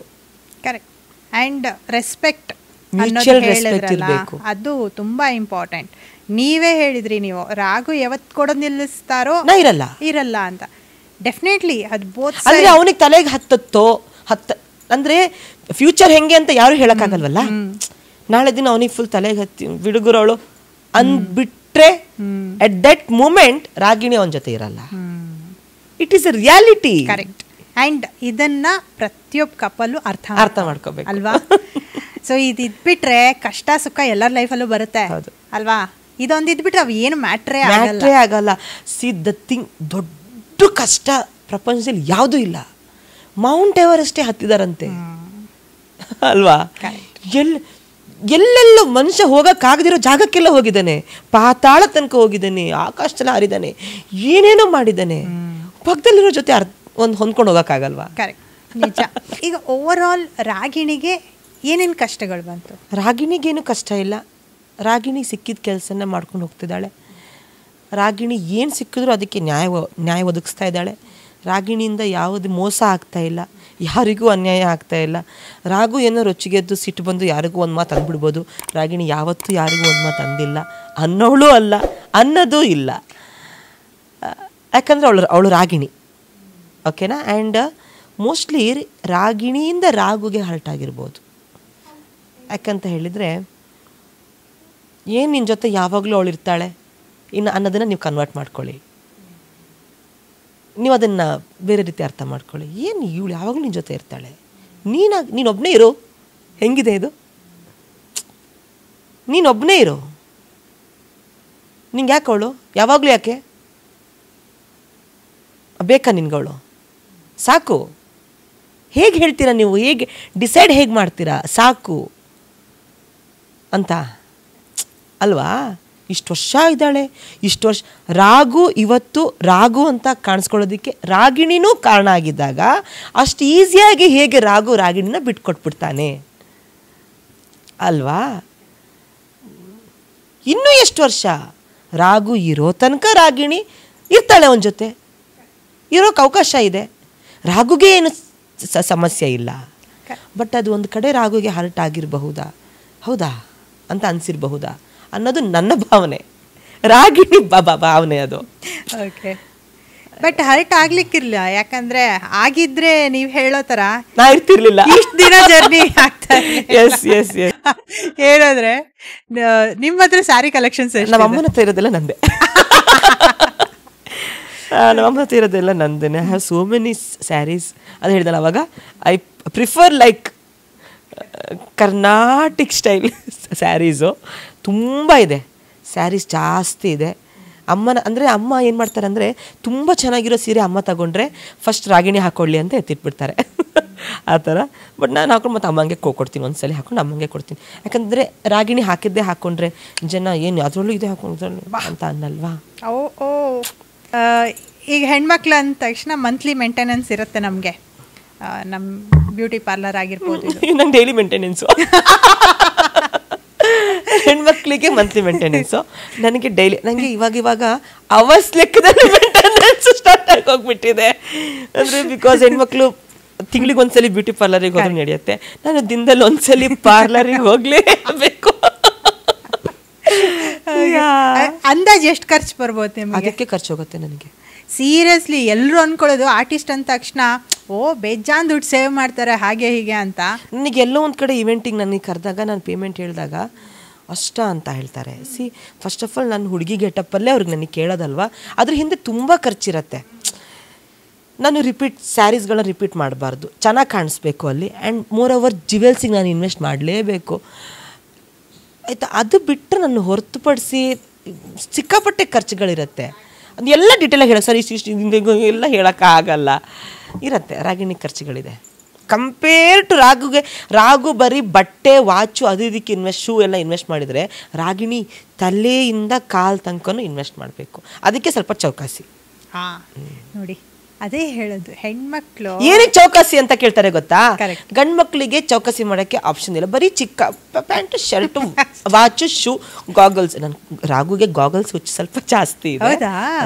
B: Correct. And respect,
A: mutual respect ಇರಬೇಕು.
B: ಅದು ತುಂಬ ಇಂಪಾರ್ಟೆಂಟ್. ನೀವೇ ಹೇಳಿದ್ರಿ, ನೀವು ರಾಗು ಯಾವತ್ತು ಕೊಡೋದು ನಿಲ್ಲಿಸ್ತಾರೋ ಇರಲ್ಲ ಅಂತ. ಡೆಫಿನೆಟ್ಲಿ ಅದು ಬೋತ್.
A: ಅಂದರೆ ಅವನಿಗೆ ತಲೆಗೆ ಅಂದರೆ ಫ್ಯೂಚರ್ ಹೆಂಗೆ ಅಂತ ಯಾರು ಹೇಳೋಕ್ಕಾಗಲ್ವಲ್ಲ. ನಾಳೆ ದಿನ ಅವನಿಗೆ ಫುಲ್ ತಲೆಗೆ ಹತ್ತಿ ಬಿಡುಗುರೋಳು ಅಂದ್ಬಿಟ್ರೆ ಅಟ್ ದಟ್ ಮೂಮೆಂಟ್ ರಾಗಿಣಿ ಅವನ ಜೊತೆ ಇರಲ್ಲ. It is A reality.
B: Correct. And ಇದನ್ನ ಪ್ರತಿಯೊಬ್ಬ ಕಪಲ್ಲು ಅರ್ಥ ಮಾಡ್ಕೋಬೇಕು ಅಲ್ವಾ. ಸೊ ಇದ್ಬಿಟ್ರೆ ಕಷ್ಟ ಸುಖ ಎಲ್ಲರ ಲೈಫಲ್ಲೂ ಬರುತ್ತೆ ಅಲ್ವಾ. ಇದೊಂದು ಇದ್ಬಿಟ್ರೆ ಅವು ಏನು ಮ್ಯಾಟ್ರೇ
A: ಆಗಲ್ಲ. ಸಿ ದ ಥಿಂಗ್, ದೊಡ್ಡ ಕಷ್ಟ ಪ್ರಪಂಚದಲ್ಲಿ ಯಾವುದೂ ಇಲ್ಲ. ಮೌಂಟ್ ಎವರೆಸ್ಟೇ ಹತ್ತಿದಾರಂತೆ ಅಲ್ವಾ. ಎಲ್ಲೆಲ್ಲೋ ಮನುಷ್ಯ ಹೋಗಕ್ಕಾಗದಿರೋ ಜಾಗಕ್ಕೆಲ್ಲ ಹೋಗಿದ್ದಾನೆ, ಪಾತಾಳ ತನಕ ಹೋಗಿದ್ದಾನೆ, ಆಕಾಶದಲ್ಲಿ ಹಾರಿದ್ದಾನೆ, ಏನೇನೋ ಮಾಡಿದ್ದಾನೆ. ಪಕ್ಕದಲ್ಲಿರೋ ಜೊತೆ ಒಂದು ಹೊಂದ್ಕೊಂಡು ಹೋಗೋಕ್ಕಾಗಲ್ವಾ.
B: ಕರೆಕ್ಟ್, ನಿಜ. ಈಗ ಓವರ್ ಆಲ್ ರಾಗಿಣಿಗೆ ಏನೇನು ಕಷ್ಟಗಳು ಬಂತು?
A: ರಾಗಿಣಿಗೇನು ಕಷ್ಟ ಇಲ್ಲ. ರಾಗಿಣಿ ಸಿಕ್ಕಿದ ಕೆಲಸನ ಮಾಡ್ಕೊಂಡು ಹೋಗ್ತಿದ್ದಾಳೆ. ರಾಗಿಣಿ ಏನು ಸಿಕ್ಕಿದ್ರು ಅದಕ್ಕೆ ನ್ಯಾಯ ಒದಗಿಸ್ತಾ ಇದ್ದಾಳೆ. ರಾಗಿಣಿಯಿಂದ ಯಾವುದೇ ಮೋಸ ಆಗ್ತಾ ಇಲ್ಲ, ಯಾರಿಗೂ ಅನ್ಯಾಯ ಆಗ್ತಾ ಇಲ್ಲ. ರಾಗು ಏನೋ ರೊಚ್ಚಿಗೆದ್ದು ಸಿಟ್ಟು ಬಂದು ಯಾರಿಗೂ ಒಂದು ಮಾತು ಅಂದ್ಬಿಡ್ಬೋದು. ರಾಗಿಣಿ ಯಾವತ್ತೂ ಯಾರಿಗೂ ಒಂದು ಮಾತು ಅಂದಿಲ್ಲ, ಅನ್ನೋಳು ಅಲ್ಲ, ಅನ್ನೋದೂ ಇಲ್ಲ. ಯಾಕಂದರೆ ಅವಳು ರಾಗಿಣಿ, ಓಕೆನಾ. ಆ್ಯಂಡ್ ಮೋಸ್ಟ್ಲಿ ರಾಗಿಣಿಯಿಂದ ರಾಗುಗೆ ಹರ್ಟ್ ಆಗಿರ್ಬೋದು. ಯಾಕಂತ ಹೇಳಿದರೆ, ಏನು ನಿನ್ನ ಜೊತೆ ಯಾವಾಗಲೂ ಅವಳು ಇರ್ತಾಳೆ ಇನ್ನು ಅನ್ನೋದನ್ನು ನೀವು ಕನ್ವರ್ಟ್ ಮಾಡ್ಕೊಳ್ಳಿ. ನೀವು ಅದನ್ನು ಬೇರೆ ರೀತಿ ಅರ್ಥ ಮಾಡ್ಕೊಳ್ಳಿ. ಏನು ಇವಳು ಯಾವಾಗಲೂ ನಿನ್ನ ಜೊತೆ ಇರ್ತಾಳೆ, ನೀನೊಬ್ಬನೇ ಇರು. ಹೆಂಗಿದೆ ಇದು? ನೀನೊಬ್ಬನೇ ಇರು. ನಿಂಗೆ ಯಾಕೆ ಅವಳು ಯಾವಾಗಲೂ ಯಾಕೆ ಬೇಕಾ ನಿನ್ಗಳು? ಸಾಕು. ಹೇಗೆ ಹೇಳ್ತೀರಾ ನೀವು? ಹೇಗೆ ಡಿಸೈಡ್ ಹೇಗೆ ಮಾಡ್ತೀರಾ ಸಾಕು ಅಂತ ಅಲ್ವಾ? ಇಷ್ಟು ವರ್ಷ ಇದ್ದಾಳೆ, ಇಷ್ಟು ವರ್ಷ. ರಾಗು ಇವತ್ತು ರಾಗು ಅಂತ ಕಾಣಿಸ್ಕೊಳ್ಳೋದಕ್ಕೆ ರಾಗಿಣಿನೂ ಕಾರಣ ಆಗಿದ್ದಾಗ ಅಷ್ಟು ಈಸಿಯಾಗಿ ಹೇಗೆ ರಾಗಿಣಿನ ಬಿಟ್ಕೊಟ್ಬಿಡ್ತಾನೆ ಅಲ್ವಾ? ಇನ್ನೂ ಎಷ್ಟು ವರ್ಷ? ರಾಗು ಇರೋ ತನಕ ರಾಗಿಣಿ ಇರ್ತಾಳೆ ಅವನ ಜೊತೆ, ಇರೋಕ್ಕೆ ಅವಕಾಶ ಇದೆ. ರಾಗುಗೆ ಏನು ಸಮಸ್ಯೆ ಇಲ್ಲ. ಬಟ್ ಅದು ಒಂದು ಕಡೆ ರಾಗುಗೆ ಹರ್ಟ್ ಆಗಿರಬಹುದಾ, ಹೌದಾ ಅಂತ ಅನಿಸಿರಬಹುದಾ ಅನ್ನೋದು ನನ್ನ ಭಾವನೆ, ರಾಗಿಣಿ ಭಾವನೆ ಅದು.
B: ಓಕೆ. ಬಟ್ ಹರ್ಟ್ ಆಗ್ಲಿಕ್ಕಿರ್ಲಿಲ್ಲ, ಯಾಕಂದ್ರೆ ಆಗಿದ್ರೆ ನೀವು ಹೇಳೋ ಥರ
A: ನಾ ಇರ್ತಿರ್ಲಿಲ್ಲ,
B: ಇಷ್ಟು ದಿನ ಜರ್ನಿ ಆಗ್ತಾ.
A: Yes yes yes.
B: ಹೇಳಿದ್ರೆ ನಿಮ್ಮ ಹತ್ರ ಸ್ಯಾರಿ ಕಲೆಕ್ಷನ್ಸ್
A: ನಮ್ಮ ಅಮ್ಮನ ಹತ್ರ ಇರೋದೆಲ್ಲ ನಂದೆ. ನಮ್ಮ ಹತ್ರ ಇರೋದೆಲ್ಲ ನಂದೇನೆ. I have so many saris. ಅದು ಹೇಳಿದಲ್ಲ ಅವಾಗ, I prefer like Carnatic style saris ತುಂಬ ಇದೆ. ಸ್ಯಾರೀಸ್ ಜಾಸ್ತಿ ಇದೆ. ಅಮ್ಮ ಏನು ಮಾಡ್ತಾರೆ ಅಂದರೆ, ತುಂಬ ಚೆನ್ನಾಗಿರೋ ಸೀರೆ ಅಮ್ಮ ತಗೊಂಡ್ರೆ ಫಸ್ಟ್ ರಾಗಿಣಿ ಹಾಕ್ಕೊಳ್ಳಿ ಅಂತ ಎತ್ತಿಟ್ಬಿಡ್ತಾರೆ ಆ ಥರ. ಬಟ್ ನಾನು ಹಾಕೊಂಡು ಮತ್ತು ಅಮ್ಮಂಗೆ ಕೊಡ್ತೀನಿ, ಒಂದ್ಸಲ ಹಾಕೊಂಡು ಅಮ್ಮಂಗೆ ಕೊಡ್ತೀನಿ. ಯಾಕಂದರೆ ರಾಗಿಣಿ ಹಾಕಿದ್ದೇ ಹಾಕ್ಕೊಂಡ್ರೆ ಜನ ಏನು ಅದರಲ್ಲೂ ಇದೆ ಹಾಕೊಂಡ್ರೆ ಅಂತ ಅನ್ನಲ್ವಾ.
B: ಓ ಈಗ ಹೆಣ್ಮಕ್ಳು ಅಂದ ತಕ್ಷಣ ಮಂತ್ಲಿ ಮೇಂಟೆನೆನ್ಸ್ ಇರುತ್ತೆ ನಮಗೆ. ನಮ್ಮ ಬ್ಯೂಟಿ ಪಾರ್ಲರ್ ಆಗಿರ್ಬೋದು,
A: ನಂಗೆ ಡೈಲಿ ಮೇಂಟೆನೆನ್ಸು. ಹೆಣ್ಮಕ್ಳಿಗೆ ಮಂತ್ಲಿ ಮೇಂಟೆನೆನ್ಸು, ನನಗೆ ಡೈಲಿ. ನನಗೆ ಇವಾಗ ಅವರ್ಸ್ ಲೆಕ್ಕದಲ್ಲಿ ಮೇಂಟೆನೆನ್ಸ್ ಸ್ಟಾರ್ಟ್ ಆಗಿ ಹೋಗ್ಬಿಟ್ಟಿದೆ. ಅಂದರೆ ಬಿಕಾಸ್ ಹೆಣ್ಮಕ್ಳು ತಿಂಗಳಿಗೆ ಒಂದ್ಸಲಿ ಬ್ಯೂಟಿ ಪಾರ್ಲರಿಗೆ ಹೋದ್ರೆ ನಡೆಯುತ್ತೆ, ನಾನು ದಿನದಲ್ಲಿ ಒಂದ್ಸಲಿ ಪಾರ್ಲರಿಗೆ ಹೋಗ್ಲೇಬೇಕು.
B: ಅಂದಾಜು ಎಷ್ಟು ಖರ್ಚು ಬರ್ಬೋದು ನಿಮಗೆ?
A: ಅದಕ್ಕೆ ಖರ್ಚು ಹೋಗುತ್ತೆ ನನಗೆ.
B: ಸೀರಿಯಸ್ಲಿ ಎಲ್ಲರೂ ಅನ್ಕೊಳ್ಳೋದು ಆರ್ಟಿಸ್ಟ್ ಅಂದ ತಕ್ಷಣ ಬೇಜಾನ್ ದುಡ್ಡು ಸೇವ್ ಮಾಡ್ತಾರೆ ಹಾಗೆ ಹೀಗೆ ಅಂತ.
A: ನನಗೆ ಎಲ್ಲೋ ಒಂದು ಕಡೆ ಇವೆಂಟಿಗೆ ನನಗೆ ಕರೆದಾಗ ನಾನು ಪೇಮೆಂಟ್ ಹೇಳಿದಾಗ ಅಷ್ಟ ಅಂತ ಹೇಳ್ತಾರೆ. ಫಸ್ಟ್ ಆಫ್ ಆಲ್ ನಾನು ಹುಡುಗಿ ಗೆಟಪ್ಪಲ್ಲೇ ಅವ್ರಿಗೆ ನನಗೆ ಕೇಳೋದಲ್ವಾ, ಅದ್ರ ಹಿಂದೆ ತುಂಬ ಖರ್ಚಿರುತ್ತೆ. ನಾನು ಸ್ಯಾರೀಸ್ಗಳನ್ನ ರಿಪೀಟ್ ಮಾಡಬಾರ್ದು, ಚೆನ್ನಾಗಿ ಕಾಣಿಸ್ಬೇಕು ಅಲ್ಲಿ. ಆ್ಯಂಡ್ ಮೋರ್ ಓವರ್ ಜ್ಯುವೆಲ್ಸಿಗೆ ನಾನು ಇನ್ವೆಸ್ಟ್ ಮಾಡಲೇಬೇಕು ಆಯಿತಾ. ಅದು ಬಿಟ್ಟರೆ ನಾನು ಹೊರತುಪಡಿಸಿ ಸಿಕ್ಕಾಪಟ್ಟೆ ಖರ್ಚುಗಳಿರುತ್ತೆ. ಅದು ಎಲ್ಲ ಡೀಟೇಲಾಗಿ ಹೇಳೋಕ್ಕೆ ಸರ್ ಇಷ್ಟು ಎಲ್ಲ ಹೇಳೋಕ್ಕಾಗಲ್ಲ, ಇರುತ್ತೆ. ರಾಗಿಣಿ ಖರ್ಚುಗಳಿದೆ ಕಂಪೇರ್ ಟು ರಾಗು ಬರೀ ಬಟ್ಟೆ ವಾಚು ಅದು ಇದಕ್ಕೆ ಶೂ ಎಲ್ಲ ಇನ್ವೆಸ್ಟ್ ಮಾಡಿದರೆ, ರಾಗಿಣಿ ತಲೆಯಿಂದ ಕಾಲು ತನಕನೂ ಇನ್ವೆಸ್ಟ್ ಮಾಡಬೇಕು. ಅದಕ್ಕೆ ಸ್ವಲ್ಪ ಚೌಕಾಸಿ.
B: ನೋಡಿ ಅದೇ ಹೇಳೋದು, ಹೆಣ್ಮಕ್ಳು
A: ಏನಕ್ಕೆ ಚೌಕಾಸಿ ಅಂತ ಕೇಳ್ತಾರೆ ಗೊತ್ತಾ? ಗಂಡು ಮಕ್ಕಳಿಗೆ ಚೌಕಾಸಿ ಮಾಡೋಕ್ಕೆ ಆಪ್ಷನ್ ಇಲ್ಲ. ಬರೀ ಚಿಕ್ಕ pant, shirt, watch, shoe, goggles. ನಾನು ರಾಗುಗೆ ಗಾಗಲ್ಸ್ ಹುಚ್ಚು ಸ್ವಲ್ಪ ಜಾಸ್ತಿ ಇದೆ.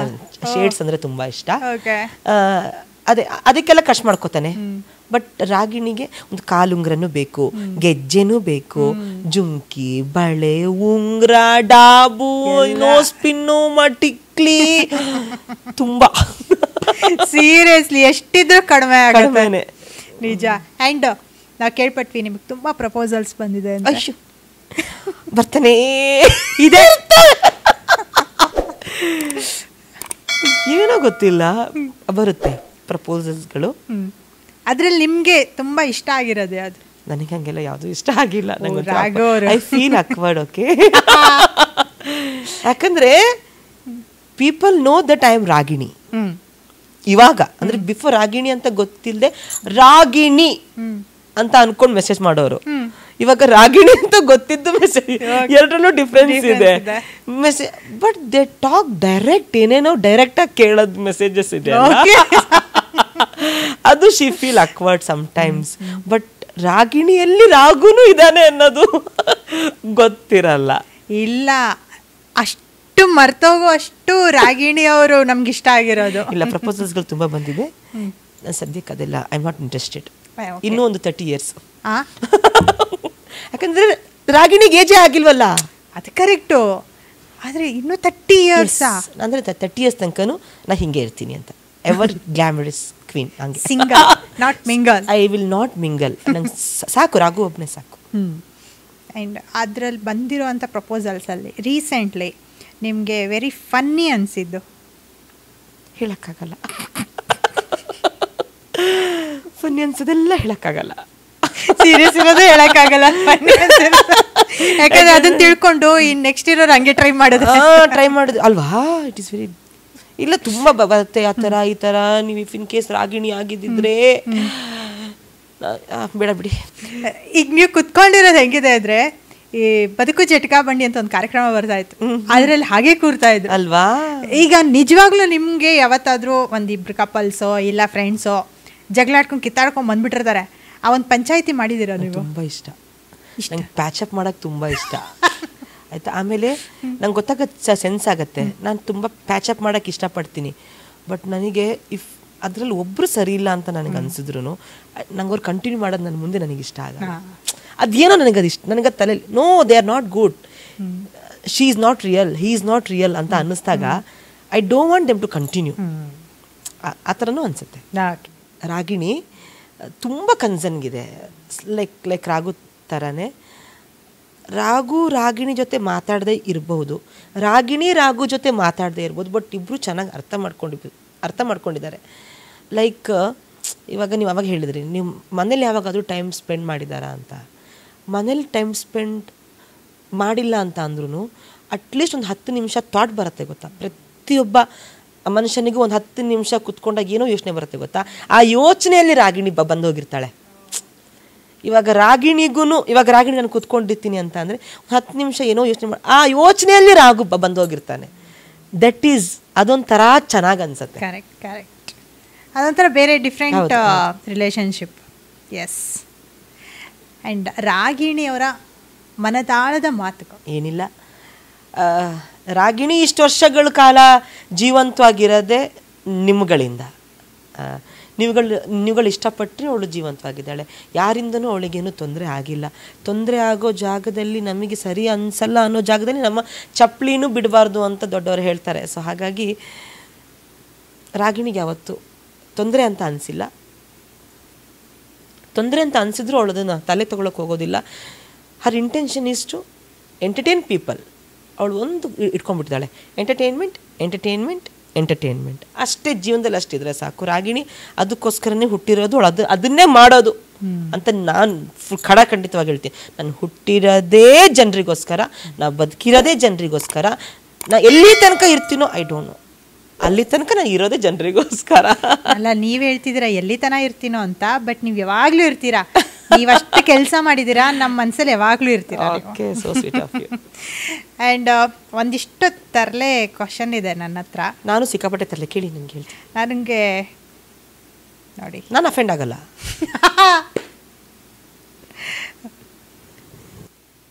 A: ಶೇಡ್ಸ್ ಅಂದರೆ ತುಂಬ ಇಷ್ಟ. ಅದಕ್ಕೆಲ್ಲ ಖರ್ಚು ಮಾಡ್ಕೋತಾನೆ. ಬಟ್ ರಾಗಿಣಿಗೆ ಒಂದು ಕಾಲುಂಗ್ರನೂ ಬೇಕು, ಗೆಜ್ಜೆನೂ ಬೇಕು, ಜುಮ್ಕಿ, ಬಳೆ, ಉಂಗ್ರ, ಡಾಬು, ನೋಸ್ ಪಿನ್ನು, ಟಿಕ್ಲಿ, ತುಂಬ
B: ಸೀರಿಯಸ್ಲಿ ಎಷ್ಟಿದ್ರು ಕಡಿಮೆ ಆಗುತ್ತೆ ನಿಜ. ಆ್ಯಂಡ್ ನಾವು ಕೇಳ್ಪಟ್ವಿ ನಿಮಗೆ ತುಂಬ ಪ್ರಪೋಸಲ್ಸ್ ಬಂದಿದೆ ಅಂತ.
A: ಬರ್ತಾನೆ ಇದೆ ಏನೋ ಗೊತ್ತಿಲ್ಲ, ಬರುತ್ತೆ ಪ್ರಪೋಸಲ್ಸ್ಗಳು.
B: ಅದ್ರಲ್ಲಿ ನಿಮಗೆ ತುಂಬ ಇಷ್ಟ ಆಗಿರೋದು ಯಾವುದು?
A: ನನಗೆ ಹಂಗೆಲ್ಲ ಯಾವುದು ಇಷ್ಟ ಆಗಿಲ್ಲ. I feel acquired. ಓಕೆ, ಯಾಕಂದ್ರೆ people know that I am Ragini ಇವಾಗ. ಅಂದ್ರೆ ಬಿಫೋರ್ ರಾಗಿಣಿ ಅಂತ ಗೊತ್ತಿಲ್ಲದೆ ರಾಗಿಣಿ ಅಂತ ಅನ್ಕೊಂಡ್ ಮೆಸೇಜ್ ಮಾಡೋರು. ಇವಾಗ ರಾಗಿಣಿ ಅಂತ ಗೊತ್ತಿದ್ದು ಮೆಸೇಜ್, ಎರಡರಲ್ಲೂ ಡಿಫ್ರೆನ್ಸ್ ಇದೆ message. But they talk direct, ಏನೇನೋ ಡೈರೆಕ್ಟ್ ಆಗಿ ಕೇಳೋದು ಮೆಸೇಜಸ್ ಇದೆ. ಅದು she feel awkward sometimes. But ರಾಗಿಣಿಯಲ್ಲಿ ರಾಗುನು ಇದ್ದಾನೆ ಅನ್ನೋದು ಗೊತ್ತಿರಲ್ಲ.
B: ಇಲ್ಲ, ಅಷ್ಟು ಮರ್ತೋಗೋ ಅಷ್ಟು ರಾಗಿಣಿ ಅವರು ನಮ್ಗೆ ಇಷ್ಟ ಆಗಿರೋದು.
A: ಇಲ್ಲ, ಪ್ರಪೋಸಲ್ಸ್ಗಳು ತುಂಬ ಬಂದಿದೆ. ಸದ್ಯಕ್ಕೆ ಅದೆಲ್ಲ ಐ ಆಮ್ ನಾಟ್ ಇಂಟ್ರೆಸ್ಟೆಡ್. ಇನ್ನೂ ಒಂದು 30 years. ಯಾಕಂದ್ರೆ ರಾಗಿಣಿಗೆ ಏಜೇ ಆಗಿಲ್ವಲ್ಲ.
B: ಅದು ಕರೆಕ್ಟು. ಆದರೆ ಇನ್ನೂ 30 years
A: ಅಂದರೆ 30 years ತನಕನೂ ನಾ ಹಿಂಗೆ ಇರ್ತೀನಿ ಅಂತ. ಎವರ್ ಗ್ಲಾಮರಸ್ ಕ್ವೀನ್, ಹಂಗೆ.
B: Single, not mingle.
A: I will not mingle. ನಂಗೆ ಸಾಕು, ರಾಗು ಒಬ್ಬನೇ ಸಾಕು.
B: ಆ್ಯಂಡ್ ಅದರಲ್ಲಿ ಬಂದಿರೋವಂಥ ಪ್ರಪೋಸಲ್ಸಲ್ಲಿ ರೀಸೆಂಟ್ಲಿ ನಿಮಗೆ ವೆರಿ ಫನ್ನಿ ಅನಿಸಿದ್ದು?
A: ಹೇಳೋಕ್ಕಾಗಲ್ಲ. ಫನ್ನಿ ಅನ್ಸೋದೆಲ್ಲ ಹೇಳೋಕ್ಕಾಗಲ್ಲ.
B: ಸೀರಿಯಸ್ ಇರೋದು ಹೇಳೋಕ್ಕಾಗಲ್ಲ. ಯಾಕಂದರೆ ಅದನ್ನು ತಿಳ್ಕೊಂಡು ಇನ್ನು ನೆಕ್ಸ್ಟ್ ಇರೋರು ಹಂಗೆ ಟ್ರೈ ಮಾಡೋದು
A: ಅಲ್ವಾ? ಇಟ್ ಇಸ್ ವೆರಿ ಇಲ್ಲ, ತುಂಬ ಬರುತ್ತೆ ಆ ಥರ ಈ ಥರ. ನೀವು ಇಫ್ ಇನ್ ಕೇಸ್ ರಾಗಿಣಿ ಆಗಿದ್ದಿದ್ರೆ ಬೇಡ ಬಿಡಿ.
B: ಈಗ ನೀವು ಕುತ್ಕೊಂಡಿರೋದು ಹೆಂಗಿದೆ ಅಂದರೆ, ಈ ಬದುಕು ಜಟಕಾ ಬಂಡಿ ಅಂತ ಒಂದು ಕಾರ್ಯಕ್ರಮ ಬರ್ತಾ ಇತ್ತು, ಅದರಲ್ಲಿ ಹಾಗೆ ಕೂರ್ತಾ ಇದ್ರು
A: ಅಲ್ವಾ?
B: ಈಗ ನಿಜವಾಗ್ಲೂ ನಿಮಗೆ ಯಾವತ್ತಾದರೂ ಒಂದಿಬ್ರು ಕಪಲ್ಸೋ ಇಲ್ಲ ಫ್ರೆಂಡ್ಸೋ ಜಗಳಾಡ್ಕೊಂಡು ಕಿತ್ತಾಡ್ಕೊಂಡು ಬಂದ್ಬಿಟ್ಟಿರ್ತಾರೆ, ಆ ಒಂದು ಪಂಚಾಯಿತಿ ಮಾಡಿದ್ದೀರಾ ನೀವು?
A: ತುಂಬ ಇಷ್ಟ. ನಂಗೆ ಪ್ಯಾಚಪ್ ಮಾಡೋಕ್ಕೆ ತುಂಬ ಇಷ್ಟ ಆಯಿತಾ. ಆಮೇಲೆ ನಂಗೆ ಗೊತ್ತಾಗತ್ತೆ, ಸೆನ್ಸ್ ಆಗುತ್ತೆ. ನಾನು ತುಂಬ ಪ್ಯಾಚಪ್ ಮಾಡೋಕ್ಕೆ ಇಷ್ಟಪಡ್ತೀನಿ. ಬಟ್ ನನಗೆ ಇಫ್ ಅದರಲ್ಲಿ ಒಬ್ಬರು ಸರಿ ಇಲ್ಲ ಅಂತ ನನಗೆ ಅನಿಸಿದ್ರು ನಂಗೆ ಅವ್ರು ಕಂಟಿನ್ಯೂ ಮಾಡೋದು ನನ್ನ ಮುಂದೆ ನನಗೆ ಇಷ್ಟ ಆಗಲ್ಲ. ಅದೇನೋ ನನಗೆ ತಲೆಯಲ್ಲಿ no, they are not good, she is not real, he is not real ಅಂತ ಅನ್ನಿಸ್ದಾಗ I don't want them to continue. ಆ ಥರನೂ ಅನಿಸುತ್ತೆ. ರಾಗಿಣಿ ತುಂಬ ಕನ್ಸನ್ಗಿದೆ, ಲೈಕ್ ರಾಗು ಥರನೇ. ರಾಗಿಣಿ ಜೊತೆ ಮಾತಾಡದೇ ಇರಬಹುದು, ರಾಗು ಜೊತೆ ಮಾತಾಡದೇ ಇರ್ಬೋದು. ಬಟ್ ಇಬ್ಬರು ಚೆನ್ನಾಗಿ ಅರ್ಥ ಮಾಡ್ಕೊಂಡಿದ್ದಾರೆ. ಲೈಕ್ ಇವಾಗ ನೀವು ಅವಾಗ ಹೇಳಿದ್ರಿ, ನೀವು ಮನೇಲಿ ಯಾವಾಗಾದರೂ ಟೈಮ್ ಸ್ಪೆಂಡ್ ಮಾಡಿದಾರಾ ಅಂತ. ಮನೇಲಿ ಟೈಮ್ ಸ್ಪೆಂಡ್ ಮಾಡಿಲ್ಲ ಅಂತ ಅಂದ್ರೂ ಅಟ್ಲೀಸ್ಟ್ ಒಂದು 10 ನಿಮಿಷ ಥಾಟ್ ಬರುತ್ತೆ ಗೊತ್ತಾ. ಪ್ರತಿಯೊಬ್ಬ ಮನುಷ್ಯನಿಗೂ ಒಂದು 10 ನಿಮಿಷ ಕುತ್ಕೊಂಡಾಗ ಏನೋ ಯೋಚನೆ ಬರುತ್ತೆ ಗೊತ್ತಾ. ಆ ಯೋಚನೆಯಲ್ಲಿ ರಾಗಿಣಿ ಬಂದೋಗಿರ್ತಾಳೆ. ಇವಾಗ ರಾಗಿಣಿ ನಾನು ಕುತ್ಕೊಂಡಿರ್ತೀನಿ ಅಂತ ಅಂದರೆ 10 ನಿಮಿಷ ಏನೋ ಯೋಚನೆ ಮಾಡಿ ಆ ಯೋಚನೆಯಲ್ಲಿ ರಾಗು ಬಂದೋಗಿರ್ತಾನೆ. ದಟ್ ಈಸ್ ಅದೊಂಥರ ಚೆನ್ನಾಗಿ ಅನ್ಸುತ್ತೆ.
B: ಕರೆಕ್ಟ್. ಅದೊಂಥರ ಬೇರೆ ಡಿಫ್ರೆಂಟ್ ರಿಲೇಷನ್ಶಿಪ್. ಎಸ್. ಆ್ಯಂಡ್ ರಾಗಿಣಿಯವರ ಮನದಾಳದ ಮಾತುಗಳು.
A: ಏನಿಲ್ಲ, ರಾಗಿಣಿ ಇಷ್ಟು ವರ್ಷಗಳ ಕಾಲ ಜೀವಂತವಾಗಿರೋದೆ ನಿಮ್ಮಗಳಿಂದ. ನೀವುಗಳು ಇಷ್ಟಪಟ್ಟರೆ ಅವಳು ಜೀವಂತವಾಗಿದ್ದಾಳೆ. ಯಾರಿಂದನೂ ಅವಳಿಗೇನು ತೊಂದರೆ ಆಗಿಲ್ಲ. ತೊಂದರೆ ಆಗೋ ಜಾಗದಲ್ಲಿ ನಮಗೆ ಸರಿ ಅನಿಸಲ್ಲ ಅನ್ನೋ ಜಾಗದಲ್ಲಿ ನಮ್ಮ ಚಪ್ಪಲಿನೂ ಬಿಡಬಾರ್ದು ಅಂತ ದೊಡ್ಡವರು ಹೇಳ್ತಾರೆ. ಸೊ ಹಾಗಾಗಿ ರಾಗಿಣಿಗೆ ಯಾವತ್ತು ತೊಂದರೆ ಅಂತ ಅನಿಸಿಲ್ಲ. ತೊಂದರೆ ಅಂತ ಅನಿಸಿದ್ರು ಅವಳು ಅದನ್ನು ತಲೆ ತೊಗೊಳಕ್ಕೆ ಹೋಗೋದಿಲ್ಲ. Her intention is to entertain people. ಅವಳು ಒಂದು ಇಟ್ಕೊಂಡ್ಬಿಟ್ಟಿದ್ದಾಳೆ, ಎಂಟರ್ಟೈನ್ಮೆಂಟ್ ಅಷ್ಟೇ. ಜೀವನದಲ್ಲಿ ಅಷ್ಟಿದ್ರೆ ಸಾಕು. ರಾಗಿಣಿ ಅದಕ್ಕೋಸ್ಕರನೇ ಹುಟ್ಟಿರೋದು, ಅವಳು ಅದನ್ನೇ ಮಾಡೋದು ಅಂತ ನಾನು ಖಡಾಖಂಡಿತವಾಗಿ ಹೇಳ್ತೀನಿ. ನಾನು ಹುಟ್ಟಿರೋದೇ ಜನರಿಗೋಸ್ಕರ, ನಾ ಬದುಕಿರೋದೇ ಜನರಿಗೋಸ್ಕರ. ನಾ ಎಲ್ಲಿ ತನಕ ಇರ್ತೀನೋ ಐ ಡೋಂಟ್ ನೋ, ಅಲ್ಲಿ ತನಕ ನಾನು ಇರೋದೇ ಜನರಿಗೋಸ್ಕರ.
B: ಅಲ್ಲ, ನೀವ್ ಹೇಳ್ತಿದ್ದೀರಾ ಎಲ್ಲಿ ತನ ಇರ್ತೀನೋ ಅಂತ, ಬಟ್ ನೀವ್ ಯಾವಾಗ್ಲೂ ಇರ್ತೀರಾ. ನೀವಷ್ಟು ಕೆಲಸ ಮಾಡಿದ್ದೀರಾ, ನಮ್ಮ ಮನಸ್ಸಲ್ಲಿ ಯಾವಾಗ್ಲೂ ಇರ್ತೀರಾ. ಆ್ಯಂಡ್ ಒಂದಿಷ್ಟು ತರಲೆ ಕ್ವಶನ್ ಇದೆ ನನ್ನ ಹತ್ರ.
A: ನಾನು ಸಿಕ್ಕಾಪಟ್ಟೆ ತರಲೆ, ಕೇಳಿ ನನಗೆ ಹೇಳ್ತೀನಿ.
B: ನನಗೆ ನೋಡಿ,
A: ನಾನು ಅಫೆಂಡ್ ಆಗಲ್ಲ.